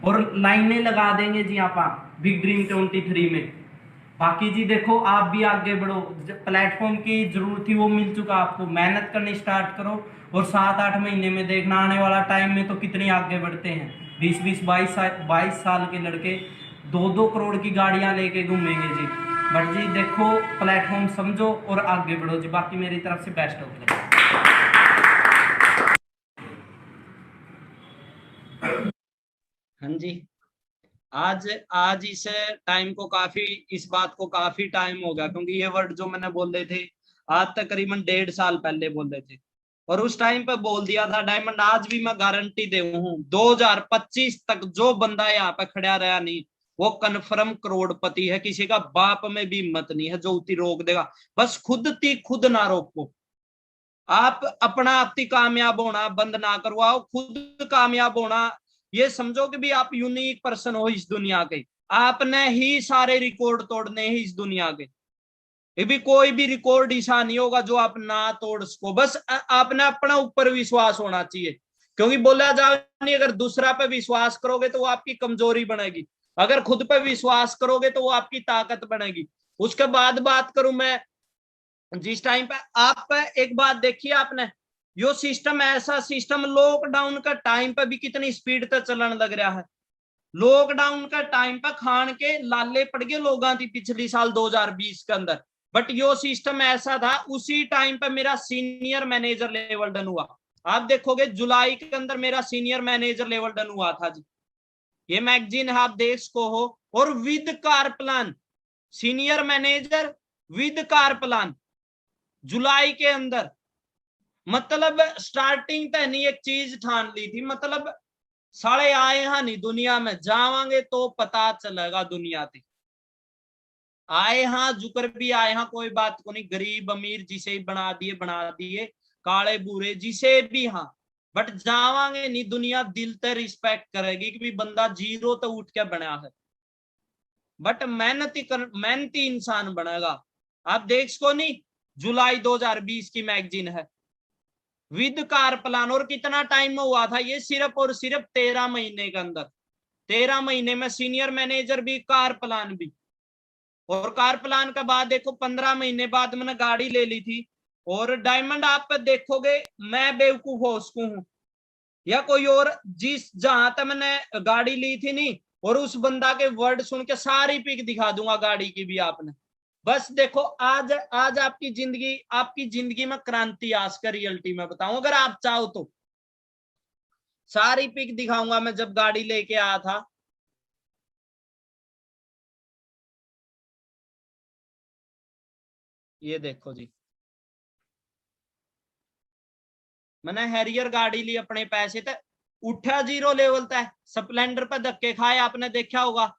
और लाइनें लगा देंगे जी आप बिग ड्रीम 23 में। बाकी जी देखो आप भी आगे बढ़ो, प्लेटफॉर्म की जरूरत थी वो मिल चुका आपको, मेहनत करनी स्टार्ट करो। और 7-8 महीने में देखना आने वाला टाइम में तो कितनी आगे बढ़ते हैं, 20-20 22 साल के लड़के 2-2 करोड़ की गाड़ियां लेके घूमेंगे जी। बट जी देखो प्लेटफॉर्म समझो और आगे बढ़ो जी। बाकी मेरी तरफ से बेस्ट ऑफ लक। हाँ जी, आज आज इस टाइम को काफी, इस बात को काफी टाइम हो गया, क्योंकि ये वर्ड जो मैंने बोले थे आज तकरीबन 1.5 साल पहले बोले थे। और उस टाइम पे बोल दिया था डायमंड, आज भी मैं गारंटी दे हूँ 2025 तक जो बंदा यहाँ पे खड़ा रहा नहीं वो कन्फर्म करोड़पति है। किसी का बाप में भी हिम्मत नहीं है जो उती रोक देगा। बस खुद ती खुद ना रोको, आप अपना आपती कामयाब होना बंद ना करवाओ, खुद कामयाब होना ये समझो कि भी आप यूनिक पर्सन हो इस दुनिया के। आपने ही सारे रिकॉर्ड तोड़ने हैं इस दुनिया के, ये भी कोई भी रिकॉर्ड ऐसा नहीं होगा जो आप ना तोड़ सको। बस आपने अपना ऊपर विश्वास होना चाहिए, क्योंकि बोला जा नहीं अगर दूसरा पे विश्वास करोगे तो वो आपकी कमजोरी बनेगी, अगर खुद पे विश्वास करोगे तो वो आपकी ताकत बनेगी। उसके बाद बात करूं मैं, जिस टाइम पे आप एक बात देखिए आपने, यो सिस्टम ऐसा सिस्टम लॉकडाउन का टाइम पे भी कितनी स्पीड तक चलने लग रहा है। लॉकडाउन का टाइम पर खान के लाले पड़ गए लोगों की पिछली साल 2020 के अंदर। बट यो सिस्टम ऐसा था, उसी टाइम पर मेरा सीनियर मैनेजर लेवल डन हुआ। आप देखोगे जुलाई के अंदर मेरा सीनियर मैनेजर लेवल डन हुआ था जी। ये मैगजीन है, आप देख सको हो। और with car plan, senior manager with car plan जुलाई के अंदर। मतलब स्टार्टिंग तो नहीं एक चीज ठान ली थी, मतलब साले आए हाँ नहीं दुनिया में, जावांगे तो पता चलेगा दुनिया थी। आए हाँ जुकर भी आए हाँ, कोई बात को नहीं, गरीब अमीर जिसे बना दिए, काले बुरे जिसे भी हाँ। बट जावांगे नहीं, दुनिया दिल से रिस्पेक्ट करेगी कि भी बंदा जीरो तो उठ के बना है। बट मेहनती इंसान बनेगा। आप देख सको नहीं, जुलाई 2020 की मैगजीन है, विद कार प्लान। और कितना टाइम में हुआ था ये, सिर्फ और सिर्फ 13 महीने के अंदर। 13 महीने में सीनियर मैनेजर भी, कार प्लान भी। और कार प्लान के बाद देखो 15 महीने बाद मैंने गाड़ी ले ली थी। और डायमंड आप देखोगे, मैं बेवकूफ हो सकूं हूं या कोई और, जिस जहां तक मैंने गाड़ी ली थी नहीं, और उस बंदा के वर्ड सुन के सारी पिक दिखा दूंगा गाड़ी की भी आपने। बस देखो, आज आज आपकी जिंदगी में क्रांति आ सके, रियलिटी में बताऊं अगर आप चाहो तो। सारी पिक दिखाऊंगा मैं जब गाड़ी लेके आया था। ये देखो जी, मैंने हैरियर गाड़ी ली अपने पैसे तक, उठा जीरो लेवल तक। स्प्लेंडर पे धक्के खाए, आपने देखा होगा,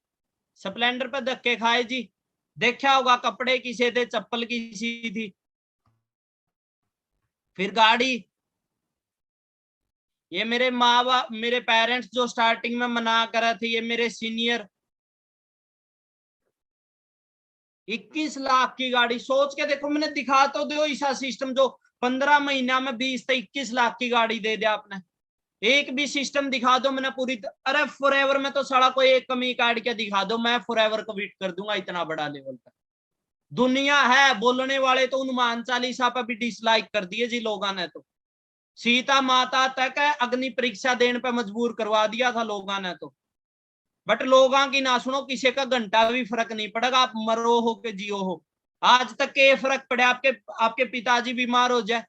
स्प्लेंडर पे धक्के खाए जी। देखा होगा, कपड़े किसे थे, चप्पल किसी थी, फिर गाड़ी। ये मेरे माँ बाप, मेरे पेरेंट्स जो स्टार्टिंग में मना करा थे, ये मेरे सीनियर। 21 लाख की गाड़ी, सोच के देखो, मैंने दिखा तो दो ऐसा सिस्टम जो 15 महीना में 20 से 21 लाख की गाड़ी दे दिया आपने। एक भी सिस्टम दिखा दो मैंने पूरी अरे फॉरएवर में तो साला कोई एक कमी काट के दिखा दो, मैं फॉरएवर को बीट कर दूंगा, इतना बड़ा लेवल पर दुनिया है। बोलने वाले तो हनुमान चालीसा पर भी डिसलाइक कर दिए जी लोगों ने, तो सीता माता तक अग्नि परीक्षा देने पर मजबूर करवा दिया था लोगों ने तो। बट लोगों की ना सुनो, किसी का घंटा भी फर्क नहीं पड़ेगा, आप मरो हो के जियो हो। आज तक के फर्क पड़े, आपके आपके पिताजी बीमार हो जाए,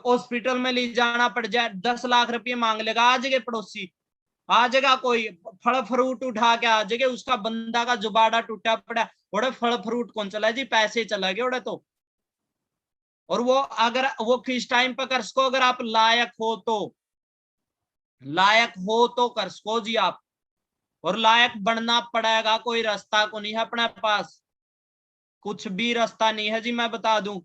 हॉस्पिटल में ले जाना पड़ जाए, 10 लाख रुपये मांग लेगा, आज के पड़ोसी आ जाएगा, कोई फल फ्रूट उठा के आ जाएगा, उसका बंदा का जुबाड़ा टूटा पड़ा, बड़े फल फ्रूट कौन चला जी, पैसे चला गए उड़े तो। और वो अगर वो किस टाइम पर कर सको, अगर आप लायक हो तो, लायक हो तो कर सको जी आप। और लायक बनना पड़ेगा, कोई रास्ता को नहीं है अपने पास, कुछ भी रास्ता नहीं है जी, मैं बता दूं।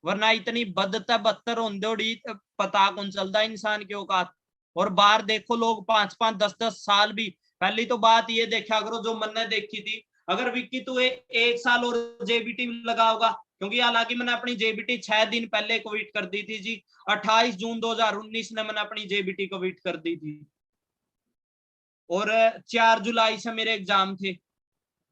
वरना इतनी बदतर बदतर होंदोड़ी पता कौन चलता इंसान की औकात। और बाहर देखो लोग 5-5 10-10 साल भी। पहली तो बात ये देखा करो जो मैंने देखी थी, अगर विक्की तू 1 साल और जेबीटी लगा होगा, क्योंकि हालांकि मैंने अपनी जेबीटी 6 दिन पहले क्विट कर दी थी जी। 28 जून 2019 ने मैंने अपनी जेबीटी क्विट कर दी थी। और 4 जुलाई से मेरे एग्जाम थे।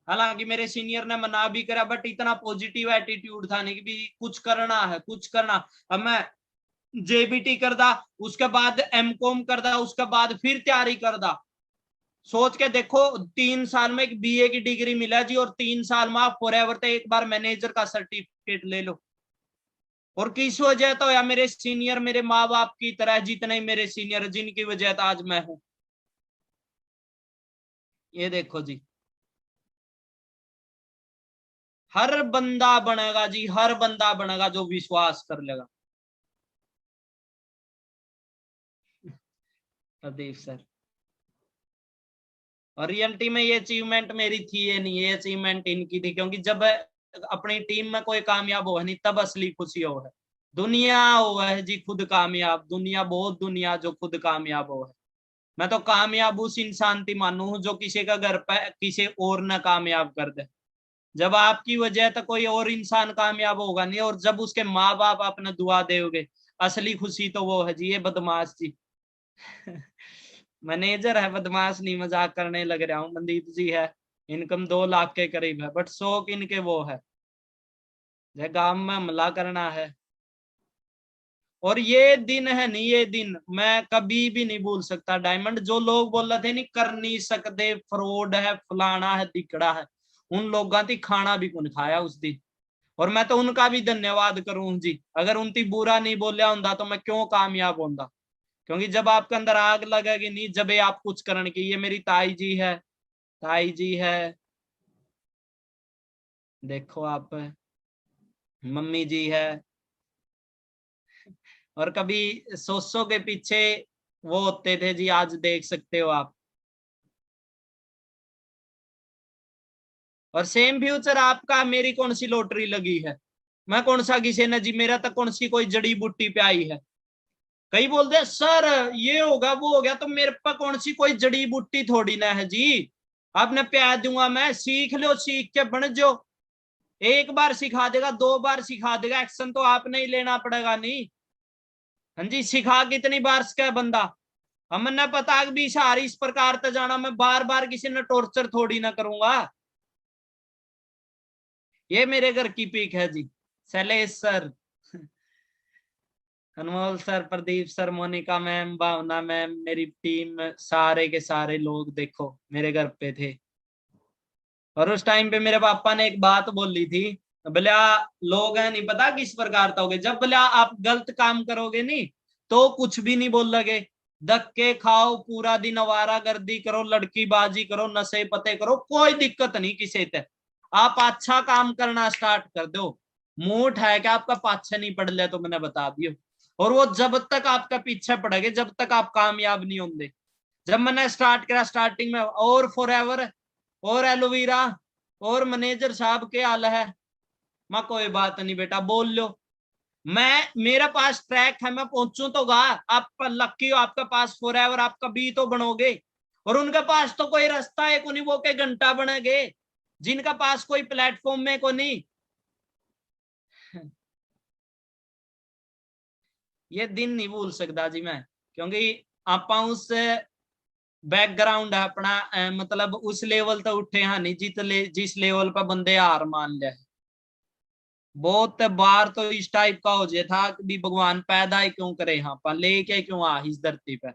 हालांकि मेरे सीनियर ने मना भी करा, बट इतना पॉजिटिव एटीट्यूड था नहीं कि भी कुछ करना है, कुछ करना। अब मैं जेबीटी कर दा, उसके बाद एमकॉम कर दा, उसके बाद फिर तैयारी कर दा। सोच के देखो, 3 साल में एक बीए की डिग्री मिला जी, और 3 साल में आप फॉरएवर तो एक बार मैनेजर का सर्टिफिकेट ले लो। और किस वजह तो या मेरे सीनियर, मेरे माँ बाप की तरह जितने मेरे सीनियर, जिनकी वजह तो आज मैं हूं। ये देखो जी, हर बंदा बनेगा जी, हर बंदा बनेगा जो विश्वास कर लेगा। प्रदीप सर, और रियलिटी में ये अचीवमेंट मेरी थी ये नहीं, ये अचीवमेंट इनकी थी, क्योंकि जब अपनी टीम में कोई कामयाब हो नहीं तब असली खुशी हो है। दुनिया हो है जी खुद कामयाब, दुनिया बहुत दुनिया जो खुद कामयाब हो है। मैं तो कामयाब उस इंसान की मानू हूं जो किसी का घर पे किसी और न कामयाब कर दे। जब आपकी वजह तो कोई और इंसान कामयाब होगा नहीं, और जब उसके माँ बाप अपने दुआ देोगे, असली खुशी तो वो है जी। ये बदमाश जी मैनेजर है, बदमाश नहीं, मजाक करने लग रहा हूँ, मनदीप जी है। इनकम 2 लाख के करीब है, बट शौक इनके वो है, जय गांव में हमला करना है। और ये दिन है नहीं, ये दिन मैं कभी भी नहीं भूल सकता। डायमंड जो लोग बोल रहे थे नहीं कर नहीं सकते, फ्रॉड है, फलाना है, दिकड़ा है, उन लोगों की खाना भी कौन खाया उस दिन। और मैं तो उनका भी धन्यवाद करूं जी, अगर उनकी बुरा नहीं बोलिया होता तो मैं क्यों कामयाब होता। क्योंकि जब आपके अंदर आग लगेगी नहीं, जब आप कुछ करने की। ये मेरी ताई जी है, ताई जी है, देखो आप, मम्मी जी है। और कभी सोसो के पीछे वो होते थे जी, आज देख सकते हो आप। और सेम फ्यूचर आपका, मेरी कौन सी लॉटरी लगी है, मैं कौन सा किसी ने जी, मेरा तो कौन सी कोई जड़ी बूटी पे आई है। कई बोलते हैं सर ये होगा वो हो गया, तो मेरे पर कौन सी कोई जड़ी बूटी थोड़ी ना है जी। आपने प्यार दूंगा मैं, सीख लो, सीख के बन जो। एक बार सिखा देगा, दो बार सिखा देगा, एक्शन तो आपने ही लेना पड़ेगा नहीं। हाँ जी, सिखा कितनी बार का बंदा। हमने पता कि भी सारी इस प्रकार से जाना, मैं बार बार किसी ने टॉर्चर थोड़ी ना करूंगा। ये मेरे घर की पीक है जी, Shailesh sir, Anmol sir, Pradeep sir, Monika ma'am, Bhavana ma'am, मेरी टीम, सारे के सारे लोग देखो मेरे घर पे थे। और उस टाइम पे मेरे पापा ने एक बात बोली थी, बोला लोग हैं नहीं पता किस प्रकार का होगे, जब बोला आप गलत काम करोगे नहीं तो कुछ भी नहीं बोल लगे। धक्के खाओ, पूरा दिन आवारागर्दी करो, लड़की बाजी करो, नशे पते करो, कोई दिक्कत नहीं किसी से। आप अच्छा काम करना स्टार्ट कर दो, मूठ है कि आपका पाछे नहीं पड़ ले, तो मैंने बता दियो। और वो जब तक आपका पीछे पड़ेगे, जब तक आप कामयाब नहीं होंगे। जब मैंने स्टार्ट करा स्टार्टिंग में, और फॉरएवर, और एलोवेरा, और मैनेजर साहब के हाल है, मैं कोई बात नहीं बेटा बोल लो, मैं मेरे पास ट्रैक है, मैं पहुंचू तो गा। आप लक्की हो, आपके पास फॉरएवर, आप कभी तो बनोगे। और उनके पास तो कोई रास्ता है को नहीं, वो के घंटा बनेगे, जिनका पास कोई प्लेटफॉर्म में को नहीं। ये दिन नहीं भूल सकता जी मैं, क्योंकि आपा उस बैकग्राउंड है अपना, मतलब उस लेवल तक उठे हाँ नहीं जिस लेवल पर बंदे हार मान ले। बहुत बार तो इस टाइप का हो जाए था कि भी भगवान पैदा ही क्यों करे यहाँ पर, लेके क्यों आ इस धरती पे,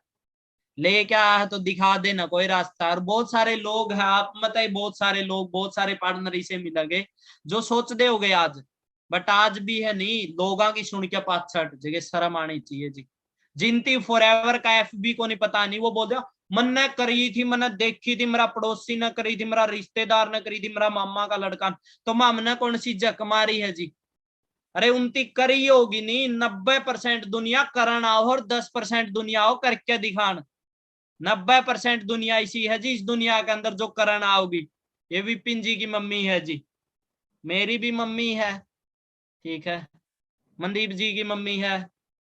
लेके आया है तो दिखा देना कोई रास्ता। और बहुत सारे लोग हैं, आप मतलब बहुत सारे लोग, बहुत सारे पार्टनर इसे मिलेंगे जो सोच दे हो गए आज, बट आज भी है नहीं, लोगों की सुन के पाछड़ जगह शर्म आनी चाहिए जी। जिनती फॉरएवर का एफबी को नहीं पता नहीं, वो बोल दिया मन ने करी थी, मैंने देखी थी, मेरा पड़ोसी ने करी थी, मेरा रिश्तेदार ने करी थी, मेरा मामा का लड़का, तो हमने कौन सी जक मारी है जी। अरे उनकी करी होगी नहीं, 90% दुनिया करन आओ और 10% दुनिया हो करके दिखान। 90% दुनिया इसी है जी, इस दुनिया के अंदर जो करन आओगी। ये विपिन जी की मम्मी है जी, मेरी भी मम्मी है, ठीक है, मनदीप जी की मम्मी है,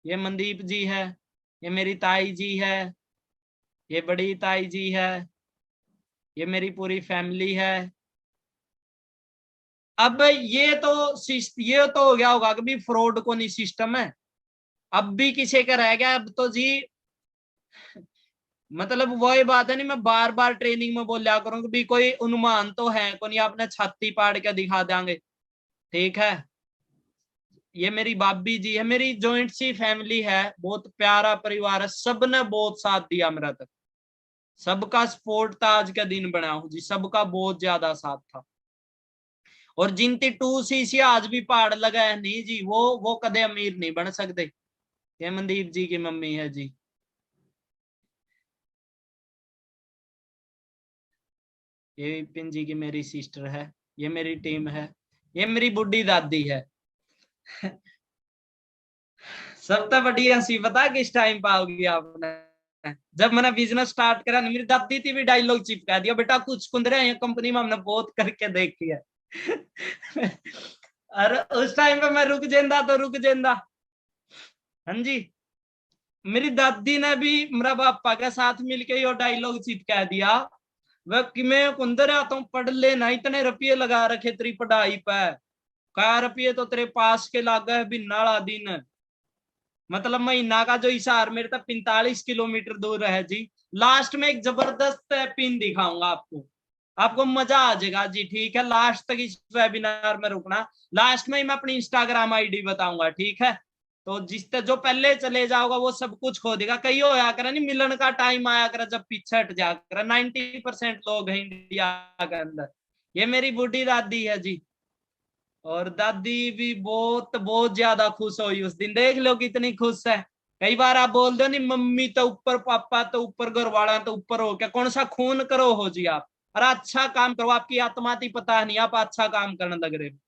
ये मनदीप जी है, ये मेरी ताई जी है, ये बड़ी ताई जी है, ये मेरी पूरी फैमिली है। अब ये तो हो गया होगा कि भी फ्रॉड को नहीं सिस्टम है। अब भी किसी का रह गया, अब तो जी मतलब वही बात है नहीं, मैं बार बार ट्रेनिंग में बोलिया करूं कि भी कोई अनुमान तो है को नहीं, आपने छाती पाड़ के दिखा देंगे, ठीक है। ये मेरी भाभी जी है, मेरी जॉइंट सी फैमिली है, बहुत प्यारा परिवार है, सबने बहुत साथ दिया मेरा तक, सबका सपोर्ट था आज का दिन बना हूं जी, सबका बहुत ज्यादा साथ था। और जिनती 2 सीसी आज भी पहाड़ लगा है नहीं जी, वो कदे अमीर नहीं बन सकते। ये मनदीप जी की मम्मी है जी, ये विपिन जी की मेरी सिस्टर है, ये मेरी टीम है, ये मेरी बुढ़ी दादी है। सबसे बड़ी हंसी पता किस टाइम पे आओगी आपने, जब मैंने बिजनेस स्टार्ट करा, मेरी दादी थी भी डायलॉग चिपका दिया, बेटा कुछ कुंदरे हैं कंपनी में, हमने बहुत करके देख लिया। और उस टाइम पे मैं रुक जेंदा तो रुक जेंदा। हाँ जी, मेरी दादी ने भी मेरा पापा के साथ मिलके ये डायलॉग चिपका दिया, वह कि मैं कुंदर आता हूँ, पढ़ लेना, इतने रुपये लगा रखे तेरी पढ़ाई पे, क्या रुपये तो तेरे पास के लागा है भी नाला दिन। मतलब महीना का जो हिसाब मेरे तक 45 किलोमीटर दूर है जी। लास्ट में एक जबरदस्त पिन दिखाऊंगा आपको, आपको मजा आ जाएगा जी, ठीक है। लास्ट तक इस वेबिनार में रुकना, लास्ट में ही मैं अपनी इंस्टाग्राम आईडी बताऊंगा, ठीक है। तो जिससे जो पहले चले जाओगा वो सब कुछ खो देगा। कहीं होया करे नहीं, मिलन का टाइम आया करे जब पीछे हट जा करे। 90% लोग हैं इंडिया के अंदर। ये मेरी बूढ़ी दादी है जी, और दादी भी बहुत बहुत ज्यादा खुश हुई उस दिन। देख लो कितनी खुश है। कई बार आप बोल दो नहीं, मम्मी तो ऊपर, पापा तो ऊपर, घर वाला तो ऊपर हो, क्या कौन सा खून करो हो जी आप। अरे अच्छा काम करो, आपकी आत्मा थी पता नहीं, आप अच्छा काम करने लग रहे हो।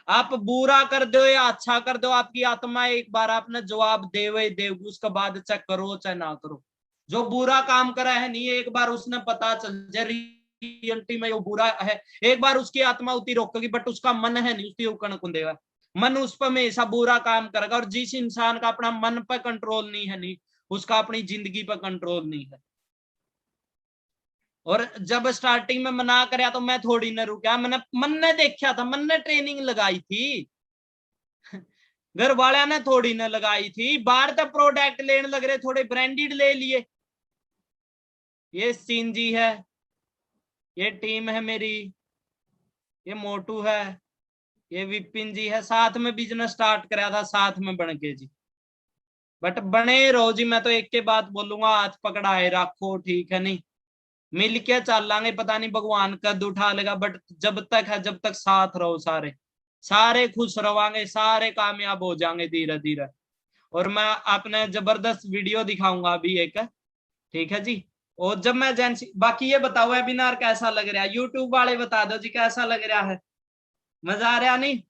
आप बुरा कर दो या अच्छा कर दो, आपकी आत्मा एक बार आपने जवाब देवे देगी, उसके बाद चाहे करो चाहे ना करो। जो बुरा काम करा है नहीं, एक बार उसने पता चल जाए रियलिटी में वो बुरा है, एक बार उसकी आत्मा उती रोकेगी, बट उसका मन है नहीं उसकी उकण कुंदेगा। मन उस पर हमेशा बुरा काम करेगा। और जिस इंसान का अपना मन पर कंट्रोल नहीं है नहीं, उसका अपनी जिंदगी पर कंट्रोल नहीं है। और जब स्टार्टिंग में मना कर तो मैं थोड़ी न रुका, मैंने मन ने देखा था, मन ने ट्रेनिंग लगाई थी, घर वाले ने थोड़ी न लगाई थी। बाहर तक प्रोडक्ट लेने लग रहे, थोड़े ब्रांडेड ले लिए। ये सीन जी है, ये टीम है मेरी, ये मोटू है, ये विपिन जी है, साथ में बिजनेस स्टार्ट कराया था, साथ में बन के जी। बट बने रहो जी, मैं तो एक के बात बोलूंगा, हाथ पकड़ाए रखो, ठीक है नहीं, मिल के चल लांगे, पता नहीं भगवान कद उठा लेगा, बट जब तक है, जब तक साथ रहो सारे, सारे खुश रहोगे, सारे कामयाब हो जाएंगे धीरे धीरे। और मैं अपने जबरदस्त वीडियो दिखाऊंगा अभी एक, ठीक है जी। और जब मैं एजेंसी, बाकी ये बताओ वेबिनार कैसा लग रहा है, यूट्यूब वाले बता दो जी कैसा लग रहा है, मजा आ रहा नहीं।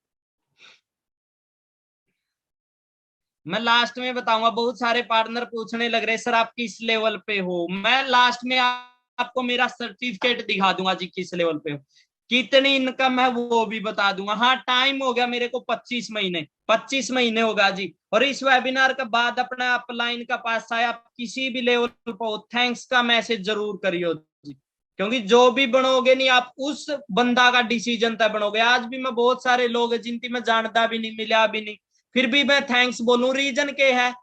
मैं लास्ट में बताऊंगा, बहुत सारे पार्टनर पूछने लग रहे सर आप किस लेवल पे हो, मैं लास्ट में आपको मेरा सर्टिफिकेट दिखा दूंगा जी, किस लेवल पे हो, कितनी इनकम है वो भी बता दूंगा। हाँ टाइम हो गया मेरे को 25 महीने, 25 महीने होगा जी। और इस वेबिनार के बाद अपना अपलाइन का पास आया, आप किसी भी लेवल पे हो, थैंक्स का मैसेज जरूर करियो जी। क्योंकि जो भी बनोगे नहीं, आप उस बंदा का डिसीजन तय बनोगे। आज भी मैं बहुत सारे लोग हैं जिनकी मैं जानता भी नहीं, मिला भी नहीं, फिर भी मैं थैंक्स बोलूं। रीजन क्या है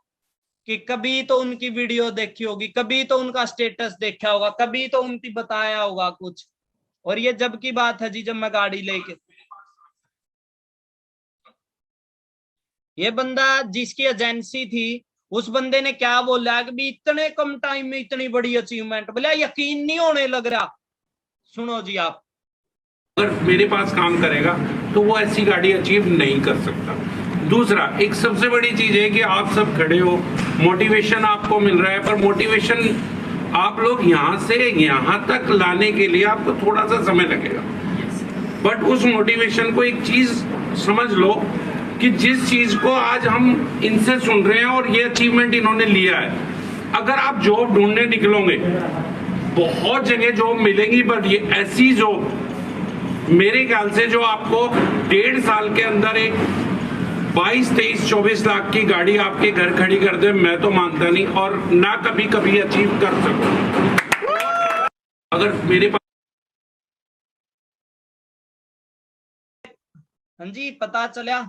कि कभी तो उनकी वीडियो देखी होगी, कभी तो उनका स्टेटस देखा होगा, कभी तो उनकी बताया होगा कुछ। और ये जब की बात है जी, जब मैं गाड़ी लेके, ये बंदा जिसकी एजेंसी थी, उस बंदे ने क्या बोला कि भी इतने कम टाइम में इतनी बड़ी अचीवमेंट, बोला यकीन नहीं होने लग रहा। सुनो जी आप, अगर मेरे पास काम करेगा तो वो ऐसी गाड़ी अचीव नहीं कर सकता। दूसरा, एक सबसे बड़ी चीज है कि आप सब खड़े हो, मोटिवेशन आपको मिल रहा है, पर मोटिवेशन आप लोग यहां से यहां तक लाने के लिए आपको थोड़ा सा समय लगेगा। बट उस मोटिवेशन को एक चीज समझ लो कि जिस चीज को आज हम इनसे सुन रहे हैं और ये अचीवमेंट इन्होंने लिया है, अगर आप जॉब ढूंढने निकलोगे बहुत जगह जॉब मिलेंगी, बट ये ऐसी जॉब मेरे ख्याल से जो आपको 1.5 साल के अंदर एक 22, 23, 24 लाख की गाड़ी आपके घर खड़ी कर दे, मैं तो मानता नहीं, और ना कभी कभी अचीव कर सकता। अगर मेरे पास, हाँ जी पता चला,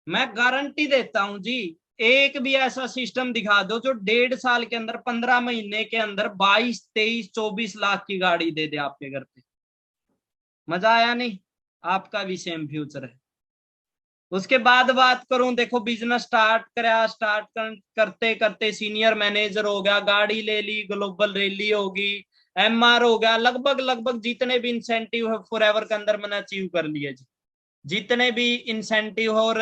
मैं गारंटी देता हूं जी, एक भी ऐसा सिस्टम दिखा दो जो 1.5 साल के अंदर, 15 महीने के अंदर 22, 23, 24 लाख की गाड़ी दे दे आपके घर पे। मजा आया नहीं, आपका भी सेम फ्यूचर है। उसके बाद बात करूं, देखो बिजनेस स्टार्ट कराया, करते करते सीनियर मैनेजर हो गया, गाड़ी ले ली, ग्लोबल रैली होगी, एमआर हो गया, लगभग लगभग जितने भी इंसेंटिव है फॉरएवर के अंदर मैंने अचीव कर लिए जी, जितने भी इंसेंटिव। और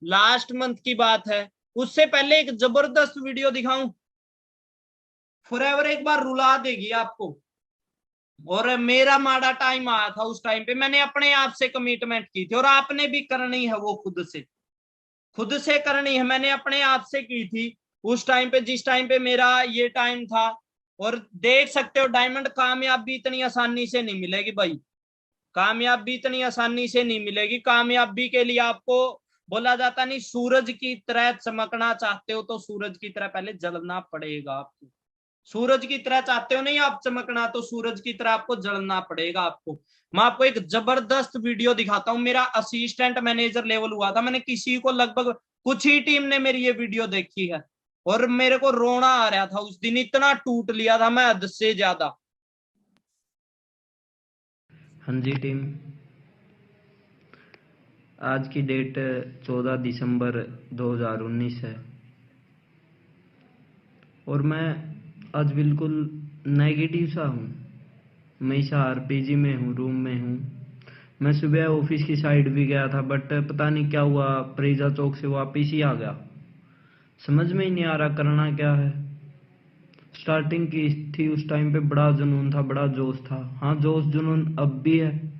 लास्ट मंथ की बात है, उससे पहले एक जबरदस्त वीडियो दिखाऊं, फॉरएवर एक बार रुला देगी आपको। और मेरा माड़ा टाइम आया था, उस टाइम पे मैंने अपने आप से कमिटमेंट की थी, और आपने भी करनी है वो, खुद से करनी है, मैंने अपने आप से की थी उस टाइम पे, जिस टाइम पे मेरा ये टाइम था। और देख सकते हो डायमंड कामयाबी इतनी आसानी से नहीं मिलेगी भाई, कामयाबी इतनी आसानी से नहीं मिलेगी। कामयाबी के लिए आपको बोला जाता नहीं, सूरज की तरह चमकना चाहते हो तो सूरज की तरह पहले जलना पड़ेगा आपको। सूरज की तरह चाहते हो नहीं आप चमकना, तो सूरज की तरह आपको जलना पड़ेगा आपको। मैं आपको एक जबरदस्त वीडियो दिखाता हूं, मेरा असिस्टेंट मैनेजर लेवल हुआ था, मैंने किसी को, लगभग कुछ ही टीम ने मेरी ये वीडियो देखी है, और मेरे को रोना आ रहा था उस दिन, इतना टूट लिया था मैं हद से ज्यादा। हाँ जी टीम, आज की डेट 14 दिसंबर 2019 है और मैं आज बिल्कुल नेगेटिव सा हूँ। मैं इस आरपीजी में हूँ, रूम में हूँ। मैं सुबह ऑफिस की साइड भी गया था बट पता नहीं क्या हुआ, प्रेजा चौक से वापिस ही आ गया। समझ में ही नहीं आ रहा करना क्या है। स्टार्टिंग की थी, उस टाइम पे बड़ा जुनून था, बड़ा जोश था। हाँ, जोश जुनून अब भी है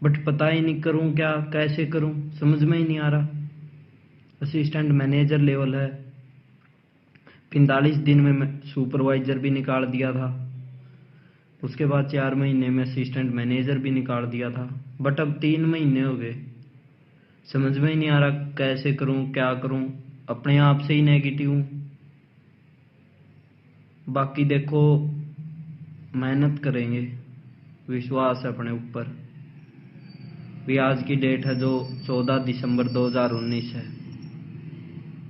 बट पता ही नहीं करूँ क्या, कैसे करूँ, समझ में ही नहीं आ रहा। असिस्टेंट मैनेजर लेवल है, 45 दिन में मैं सुपरवाइजर भी निकाल दिया था। उसके बाद 4 महीने में असिस्टेंट मैनेजर भी निकाल दिया था बट अब 3 महीने हो गए। समझ में ही नहीं आ रहा कैसे करूं, क्या करूं। अपने आप से ही नेगेटिव हूं। बाकी देखो, मेहनत करेंगे, विश्वास है अपने ऊपर भी। आज की डेट है जो 14 दिसंबर 2019 है।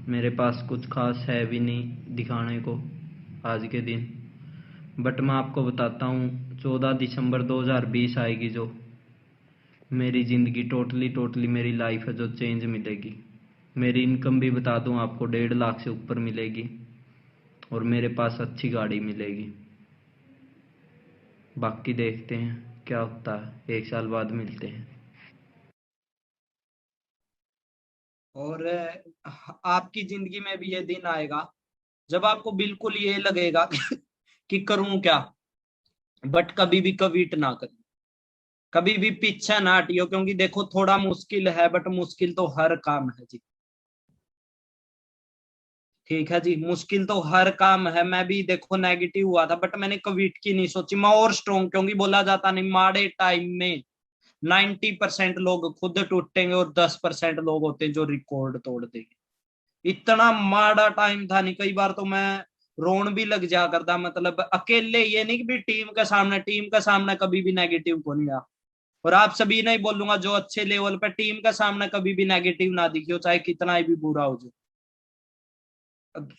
मेरे पास कुछ खास है भी नहीं दिखाने को आज के दिन, बट मैं आपको बताता हूँ 14 दिसंबर 2020 आएगी जो मेरी ज़िंदगी टोटली मेरी लाइफ है जो चेंज मिलेगी। मेरी इनकम भी बता दूँ आपको 1.5 लाख से ऊपर मिलेगी और मेरे पास अच्छी गाड़ी मिलेगी। बाकी देखते हैं क्या होता है, 1 साल बाद मिलते हैं। और आपकी जिंदगी में भी ये दिन आएगा जब आपको बिल्कुल ये लगेगा कि करूं क्या, बट कभी भी कविट ना करें, कभी भी पीछे ना हटियो। क्योंकि देखो थोड़ा मुश्किल है बट मुश्किल तो हर काम है जी। ठीक है जी, मुश्किल तो हर काम है। मैं भी देखो नेगेटिव हुआ था बट मैंने कविट की नहीं सोची, मैं और स्ट्रोंग। क्योंकि बोला जाता नहीं, माड़े टाइम में 90% लोग खुद टूटेंगे और 10% लोग होते हैं जो रिकॉर्ड तोड़ देंगे। इतना माड़ा टाइम था नहीं, कई बार तो मैं रोन भी लग जा करता। मतलब अकेले, ये नहीं कि भी टीम के सामने कभी भी नेगेटिव को नहीं आ। और आप सभी नहीं बोलूंगा जो अच्छे लेवल पे, टीम के सामने कभी भी नेगेटिव ना दिखियो, चाहे कितना ही भी बुरा हो जाए।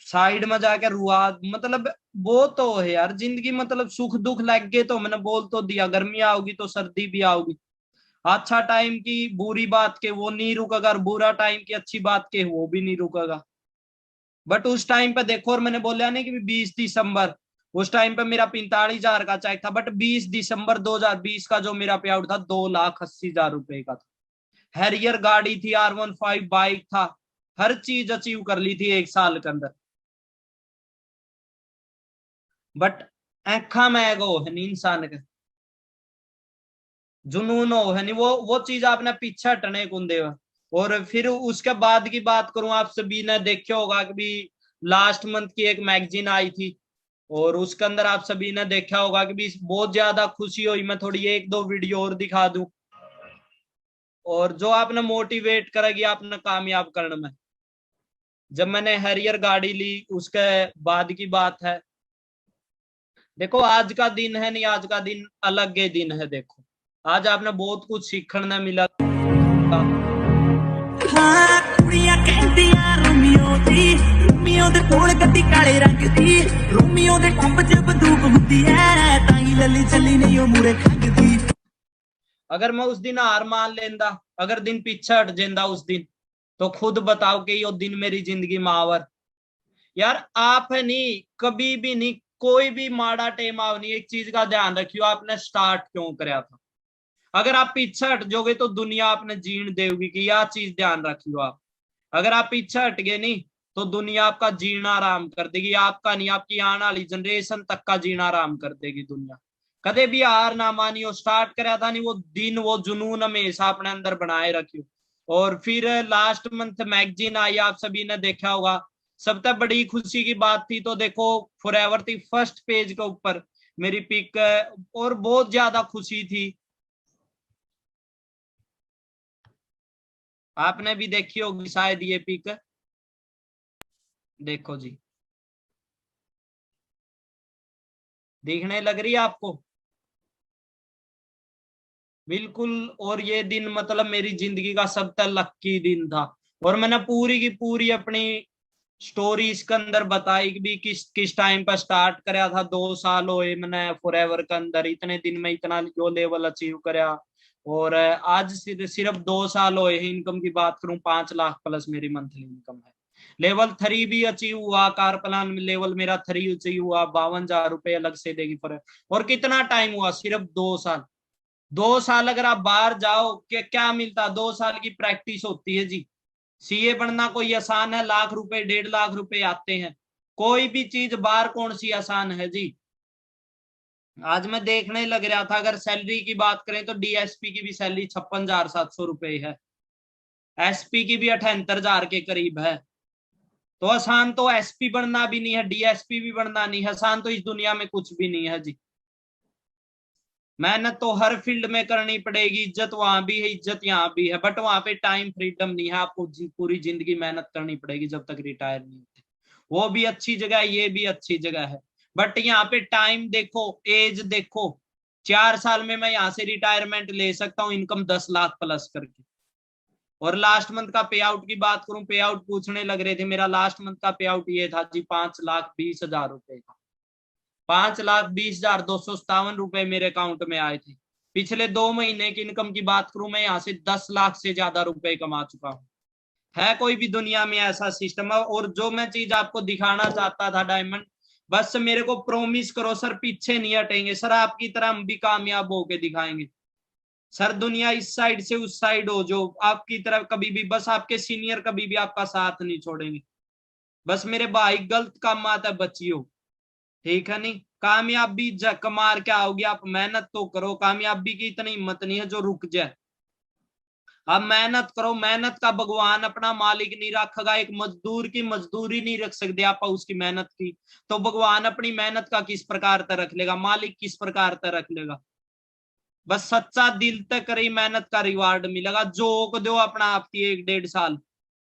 साइड में जाकर रुआ, मतलब वो तो है यार जिंदगी। मतलब सुख दुख लग गए तो मैंने बोल तो दिया, गर्मी आओगी तो सर्दी भी आओगी। अच्छा टाइम की बुरी बात के वो नहीं रुकेगा और बुरा टाइम की अच्छी बात के वो भी नहीं रुकेगा। बट उस टाइम पे देखो, और मैंने बोला नहीं कि 20 दिसंबर, उस टाइम पे मेरा 45,000 का चेक था बट 20 दिसंबर 2020 का जो मेरा पे आउट था 2,80,000 रुपए का था। हैरियर गाड़ी थी, R15 बाइक था, हर चीज अचीव कर ली थी 1 साल के अंदर। बट ऐखा में एगो है नहीं इंसान के, जुनून हो है नहीं, वो चीज आपने पीछे हटने को दे। और फिर उसके बाद की बात करूं, आप सभी ने देखा होगा कि भी लास्ट मंथ की एक मैगजीन आई थी और उसके अंदर आप सभी ने देखा होगा कि भी बहुत ज्यादा खुशी हुई। मैं थोड़ी 1-2 वीडियो और दिखा दूं और जो आपने मोटिवेट करेगी आपने कामयाब करने में। जब मैंने हैरियर गाड़ी ली उसके बाद की बात है। देखो आज का दिन है नहीं, आज का दिन अलग ही दिन है। देखो आज आपने बहुत कुछ सीखने मिला। हाँ कुड़ियां कहंदियां रोमियो दी, रोमियो दे कोल गड्डी काले रंग दी, रोमियो दे पंप च बंदूक हुंदी है, ताई लली चली नहीं ओ मुड़े खंगदी। अगर मैं उस दिन हार मान लेंदा, अगर दिन पीछे हट जेंदा उस दिन, तो खुद बताओ कि यो दिन मेरी जिंदगी मावर। यार आप है नहीं, कभी भी नहीं, कोई भी माड़ा टेम आओ नहीं, एक चीज का ध्यान रखियो, आपने स्टार्ट क्यों कराया था। अगर आप पीछे हट जाओगे तो दुनिया आपने जीण देगी, कि यह चीज ध्यान रखियो आप। अगर आप पीछे हट गए नहीं तो दुनिया आपका जीना आराम कर देगी। आपका नहीं, आपकी आने वाली जनरेशन तक का जीना आराम कर देगी दुनिया। कदे भी हार ना मानियो, स्टार्ट कराया था नहीं वो दिन, वो जुनून हमेशा अपने अंदर बनाए रखियो। और फिर लास्ट मंथ मैगजीन आई, आप सभी ने देखा होगा। सबसे बड़ी खुशी की बात थी तो देखो, फॉरएवर थी फर्स्ट पेज के ऊपर मेरी पिक, और बहुत ज्यादा खुशी थी। आपने भी देखी होगी शायद ये पिक, देखो जी, देखने लग रही है आपको बिल्कुल। और ये दिन मतलब मेरी जिंदगी का सबसे लक्की दिन था। और मैंने पूरी की पूरी अपनी स्टोरी इसके अंदर बताई भी किस टाइम पर स्टार्ट कराया था, 2 साल हुए मैंने फॉरएवर के अंदर, इतने दिन में इतना जो लेवल अचीव कराया। और आज सिर्फ 2 साल हुए हैं, इनकम की बात करूं 5 लाख प्लस मेरी मंथली इनकम है। लेवल 3 भी अचीव हुआ, कार प्लान में लेवल मेरा 3 अचीव हुआ, 52,000 रुपए अलग से देगी फॉर। और कितना टाइम हुआ, सिर्फ 2 साल। 2 साल अगर आप बाहर जाओ क्या मिलता, 2 साल की प्रैक्टिस होती है जी। सीए बनना कोई आसान है, लाख रुपए 1.5 लाख रुपए आते हैं। कोई भी चीज बाहर कौन सी आसान है जी। आज मैं देखने लग रहा था, अगर सैलरी की बात करें तो डीएसपी की भी सैलरी 56,700 रुपए है, एसपी की भी 78,000 के करीब है। तो आसान तो एसपी बनना भी नहीं है, डीएसपी भी बनना नहीं है, आसान तो इस दुनिया में कुछ भी नहीं है जी। मेहनत तो हर फील्ड में करनी पड़ेगी, इज्जत वहां भी है, इज्जत यहाँ भी है, बट वहां पे टाइम फ्रीडम नहीं है, आपको पूरी जिंदगी मेहनत करनी पड़ेगी जब तक रिटायर नहीं होते। वो भी अच्छी जगह है, ये भी अच्छी जगह है, बट यहाँ पे टाइम देखो, एज देखो। 4 साल में मैं यहाँ से रिटायरमेंट ले सकता हूँ, इनकम 10 लाख प्लस करके। और लास्ट मंथ का पे आउट की बात करूं, पे आउट पूछने लग रहे थे, मेरा लास्ट मंथ का पे आउट ये था जी 5,20,000 रुपए का। 5,20,257 रुपए मेरे अकाउंट में आए थे। पिछले 2 महीने की इनकम की बात करूं, मैं यहाँ से 10 लाख से ज्यादा रुपए कमा चुका हूँ। है कोई भी दुनिया में ऐसा सिस्टम है? और जो मैं चीज आपको दिखाना चाहता था डायमंड, बस मेरे को प्रॉमिस करो सर, पीछे नहीं हटेंगे सर, आपकी तरह हम भी कामयाब होके दिखाएंगे सर। दुनिया इस साइड से उस साइड हो, जो आपकी तरफ कभी भी, बस आपके सीनियर कभी भी आपका साथ नहीं छोड़ेंगे। बस मेरे भाई गलत काम आता है बच्चियों, ठीक है नहीं। कामयाबी कमार क्या होगी, आप मेहनत तो करो, कामयाबी की इतनी हिम्मत नहीं है जो रुक जाए। आप मेहनत करो, मेहनत का भगवान अपना मालिक नहीं रखेगा, एक मजदूर की मजदूरी नहीं रख सकते आप उसकी मेहनत की, तो भगवान अपनी मेहनत का किस प्रकार तक रख लेगा, मालिक किस प्रकार तक रख लेगा। बस सच्चा दिल तक करी मेहनत का रिवार्ड मिलेगा। जोक दो अपना आपकी 1-1.5 साल,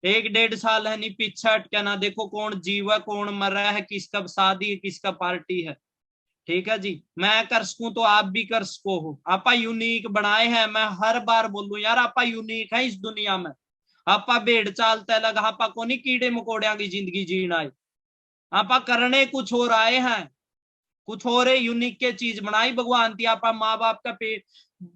1-1.5 साल है नहीं, पीछे हट के ना देखो कौन जीव है कौन मर रहा है, किसका शादी है किसका पार्टी है, ठीक है जी। मैं कर सकूं तो आप भी कर सको हो, आपा यूनिक बनाए हैं। मैं हर बार बोलूं यार, आपा यूनिक है इस दुनिया में। आपा भेड़ चालता लगा, आपा को नहीं कीड़े मकोड़िया की जिंदगी जीना है, आपा करने कुछ और आए हैं, कुछ और यूनिक के चीज बनाई भगवान थी। आपा माँ बाप का पेट,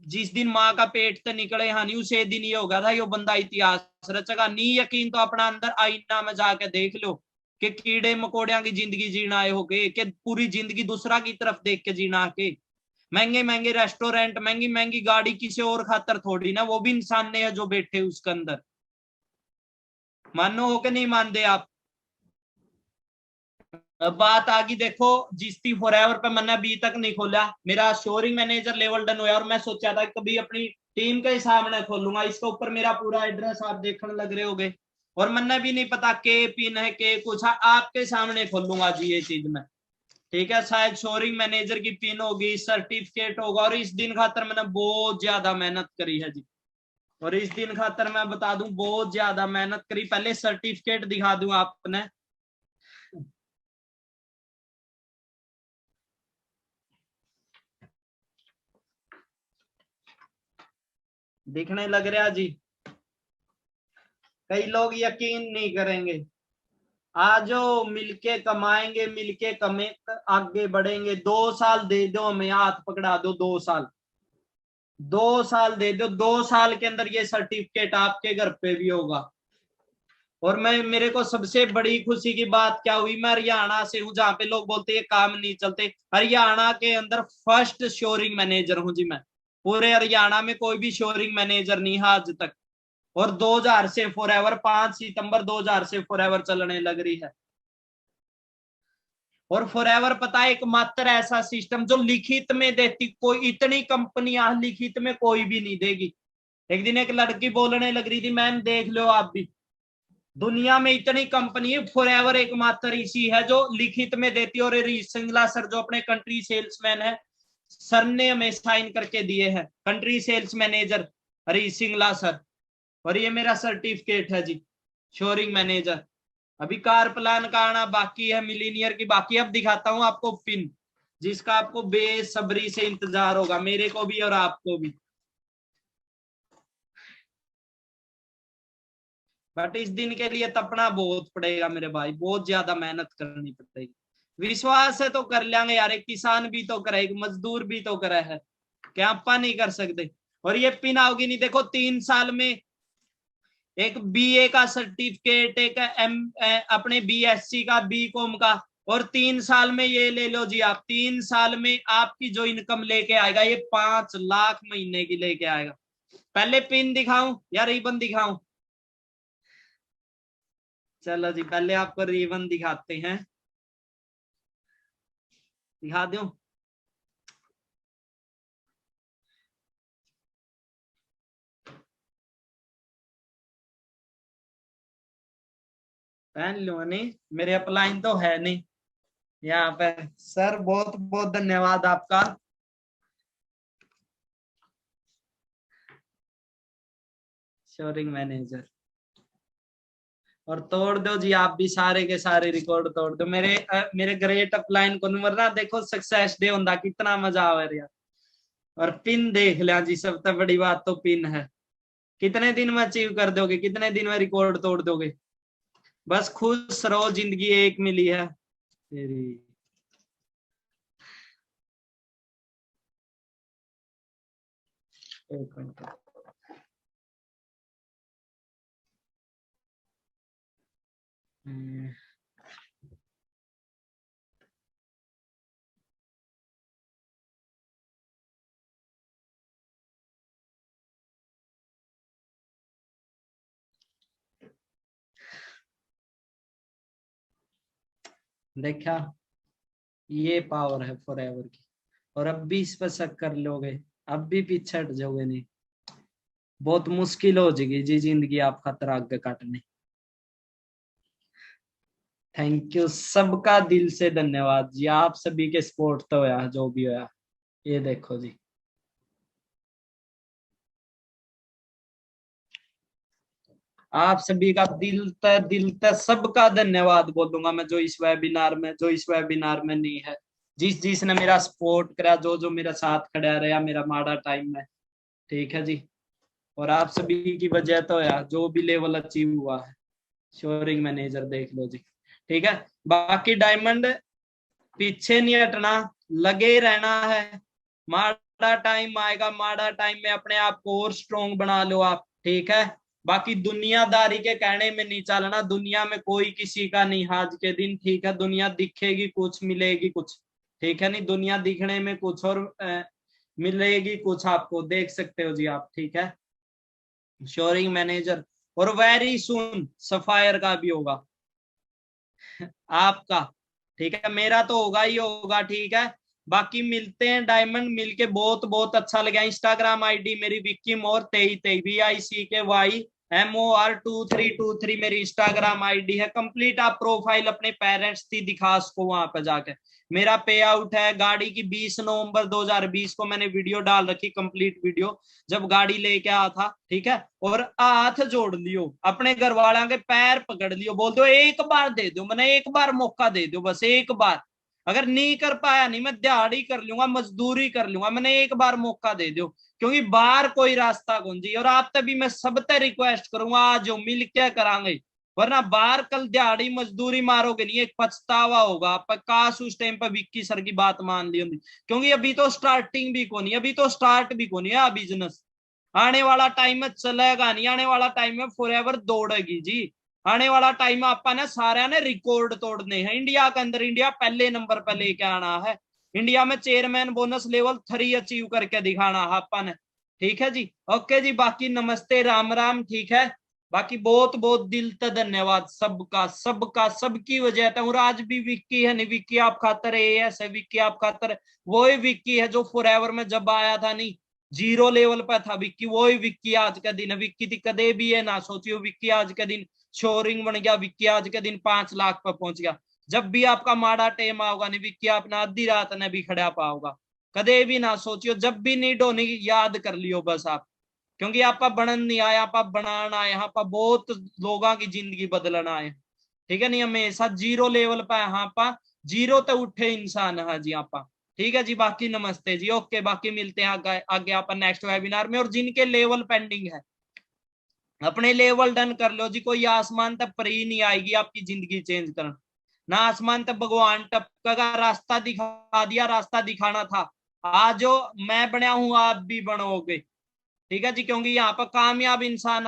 जिस दिन माँ का पेट से निकले हानि, उसे दिन ये हो गया था यो बंदा इतिहास रचेगा। नहीं यकीन तो अपना अंदर आईना में जाके देख लो कि कीड़े मकोड़िया की जिंदगी जीना आए हो के, पूरी जिंदगी दूसरा की तरफ देख के जीना के। महंगे महंगे रेस्टोरेंट, महंगी महंगी गाड़ी किसी और खातर थोड़ी ना, वो भी इंसान ने है जो बैठे उसके अंदर। मानो हो के नहीं मानते आप? अब बात आ गई देखो जिस्ती फॉरएवर पे, मैंने अभी तक नहीं खोला, मेरा शोरिंग मैनेजर लेवल डन हुआ, और मैं सोचा था कभी अपनी टीम के हिसाब में खोलूंगा। इसके ऊपर मेरा पूरा एड्रेस आप देखने लग रहे होगे, और मैंने भी नहीं पता के पिन है के कुछ है, आपके सामने खोलूंगा जी ये चीज में, ठीक है। शायद शोरिंग मैनेजर की पिन होगी, सर्टिफिकेट होगा, और इस दिन खातर मैंने बहुत ज्यादा मेहनत करी है जी। और इस दिन खातर मैं बता दूं बहुत ज्यादा मेहनत करी, पहले सर्टिफिकेट दिखा दूं आपने। दिखने लग रहा जी? कई लोग यकीन नहीं करेंगे। आज मिलके कमाएंगे, मिलके कमे आगे बढ़ेंगे। 2 साल दे दो हमें, हाथ पकड़ा दो 2 साल, 2 साल दे दो, 2 साल के अंदर ये सर्टिफिकेट आपके घर पे भी होगा। और मैं, मेरे को सबसे बड़ी खुशी की बात क्या हुई, मैं हरियाणा से हूँ जहाँ पे लोग बोलते हैं काम नहीं चलते, हरियाणा के अंदर फर्स्ट शोरिंग मैनेजर हूँ जी मैं। पूरे हरियाणा में कोई भी शोरिंग मैनेजर नहीं है आज तक। और 2000 से फॉरएवर, 5 सितंबर 2000 से फॉरएवर चलने लग रही है। और फॉरएवर पता है एकमात्र ऐसा सिस्टम जो लिखित में देती, कोई इतनी कंपनियां लिखित में कोई भी नहीं देगी। एक दिन एक लड़की बोलने लग रही थी, मैम देख लो आप भी, दुनिया में इतनी कंपनी है, फॉरएवर एकमात्र इसी है जो लिखित में देती है। और सिंगला सर जो अपने कंट्री सेल्समैन है, सर ने हमें साइन करके दिए हैं, कंट्री सेल्स मैनेजर हरी सिंगला सर। और ये मेरा सर्टिफिकेट है जी, शोरिंग मैनेजर। अभी कार प्लान का आना बाकी है, मिलीनियर की बाकी। अब दिखाता हूं आपको पिन, जिसका आपको बेसब्री से इंतजार होगा, मेरे को भी और आपको भी। बट इस दिन के लिए तपना बहुत पड़ेगा मेरे भाई, बहुत ज्यादा मेहनत करनी पड़ेगी। विश्वास है तो कर लेंगे यार, एक किसान भी तो करे, एक मजदूर भी तो करे है, क्या आपा नहीं कर सकते। और ये पिन आओगी नहीं, देखो 3 साल में एक बीए का सर्टिफिकेट, एक अपने बीएससी का, बीकॉम का, और 3 साल में ये ले लो जी आप, 3 साल में आपकी जो इनकम लेके आएगा ये 5 लाख महीने की लेके आएगा। पहले पिन दिखाऊं या रिबन दिखाऊं? चलो जी पहले आपको रिबन दिखाते हैं, दिखा दूं? पहन लो नहीं, मेरे अपलाइन तो है नहीं यहाँ पे। सर बहुत बहुत धन्यवाद आपका। शोरिंग मैनेजर, और तोड़ दो जी आप भी सारे के सारे रिकॉर्ड तोड़ दो मेरे ग्रेट अपलाइन को। वरना देखो सक्सेस डे होता कितना मजा आवे यार। और पिन देख लिया जी, सबसे बड़ी बात तो पिन है। कितने दिन में अचीव कर दोगे, कितने दिन में रिकॉर्ड तोड़ दोगे? बस खुश रहो, जिंदगी एक मिली है तेरी। एक मिनट, देखा, ये पावर है फॉरएवर की। और अब भी इस पर शक कर लोगे, अब भी पीछे हट जाओगे नहीं, बहुत मुश्किल हो जाएगी जी जिंदगी आप खतरा आगे काटने। थैंक यू, सबका दिल से धन्यवाद जी, आप सभी के सपोर्ट तो होया जो भी होया। ये देखो जी, आप सभी का दिल तक सबका धन्यवाद बोलूंगा मैं, जो इस वेबिनार में नहीं है, जिसने मेरा सपोर्ट करा, जो मेरा साथ खड़ा रहा मेरा माड़ा टाइम में, ठीक है जी। और आप सभी की वजह तो यार जो भी लेवल अचीव हुआ है। शोरिंग मैनेजर देख लो जी, ठीक है। बाकी डायमंड पीछे नहीं हटना, लगे रहना है। माड़ा टाइम आएगा, माड़ा टाइम में अपने आप को और स्ट्रोंग बना लो आप, ठीक है। बाकी दुनियादारी के कहने में नहीं चलना, दुनिया में कोई किसी का नहीं आज के दिन, ठीक है। दुनिया दिखेगी कुछ, मिलेगी कुछ, ठीक है। नहीं, दुनिया दिखने में कुछ और मिलेगी कुछ, आपको देख सकते हो जी आप, ठीक है। श्योरिंग मैनेजर, और वेरी सुन सफायर का भी होगा आपका, ठीक है। मेरा तो होगा ही होगा, ठीक है। बाकी मिलते हैं डायमंड, मिलके बहुत बहुत अच्छा लगा। इंस्टाग्राम आईडी मेरी विक्की मोर 23 VICKYMOR2323 मेरी इंस्टाग्राम आईडी है। कंप्लीट आप प्रोफाइल अपने पेरेंट्स की दिखा सको वहां पे जाके। मेरा पे आउट है गाड़ी की 20 नवंबर 2020 को मैंने वीडियो डाल रखी, कंप्लीट वीडियो, जब गाड़ी लेके आया था, ठीक है। और हाथ जोड़ लियो, अपने घर वालों के पैर पकड़ लियो, बोल दो एक बार दे दो, मैंने एक बार मौका दे दो, बस एक बार। अगर नहीं कर पाया नहीं, मैं दिहाड़ी कर लूंगा, मजदूरी कर लूंगा, मैंने एक बार मौका दे दो, क्योंकि बाहर कोई रास्ता गुंजी। और आप तभी मैं सबसे रिक्वेस्ट करूंगा, आज जो मिल क्या करांगे, वरना बाहर कल दिहाड़ी मजदूरी मारोगे नहीं, एक पछतावा होगा आप। काश उस टाइम पर विक्की सर की बात मान ली होती, क्योंकि अभी तो स्टार्टिंग भी कोनी, अभी तो स्टार्ट भी कोनी है बिजनेस। आने वाला टाइम में चलेगा नहीं, आने वाला टाइम में फॉरएवर दौड़ेगी जी। आने वाला टाइम आपा ने सारे ने रिकॉर्ड तोड़ने हैं इंडिया के अंदर, इंडिया पहले नंबर पर लेके आना है। इंडिया में चेयरमैन बोनस लेवल 3 अचीव करके दिखाना है आपा ने, ठीक है जी। ओके जी, बाकी नमस्ते, राम राम, ठीक है। बाकी बहुत बहुत दिल से धन्यवाद सबका, सबकी वजह था। और आज भी विक्की है नहीं, विक्की आप खातर है, विक्की आप खातर वही विक्की है जो फॉरएवर में जब आया था नहीं, 0 लेवल पर था विक्की, वही विक्की आज का दिन है। विक्की थी कदे भी है ना सोचियो, विक्की आज के दिन शोरिंग बन गया, विक्की आज के दिन 5 लाख पर पहुंच गया। जब भी आपका माड़ा टेम आओगा नहीं, विक्की अपना आधी रात ने भी खड़ा पाओगा, कदे भी ना सोचियो। जब भी नीड होने की याद कर लियो बस आप, क्योंकि आप बनन नहीं आए, आप बनाना आए, यहाँ पर बहुत लोगों की जिंदगी बदलना है, ठीक है। नहीं हमेशा 0 लेवल पर यहाँ पर 0 तो उठे इंसान है जी आप, ठीक है जी। बाकी नमस्ते जी, ओके। बाकी मिलते हैं आगे आप नेक्स्ट वेबिनार में। और जिनके लेवल पेंडिंग है अपने लेवल डन कर लो जी। कोई आसमान तक परी नहीं आएगी आपकी जिंदगी चेंज करना, ना आसमान तक भगवान टपका रास्ता दिखा दिया, रास्ता दिखाना था। आज जो मैं बनया हूं आप भी बनोगे, ठीक है जी, क्योंकि यहाँ पर कामयाब इंसान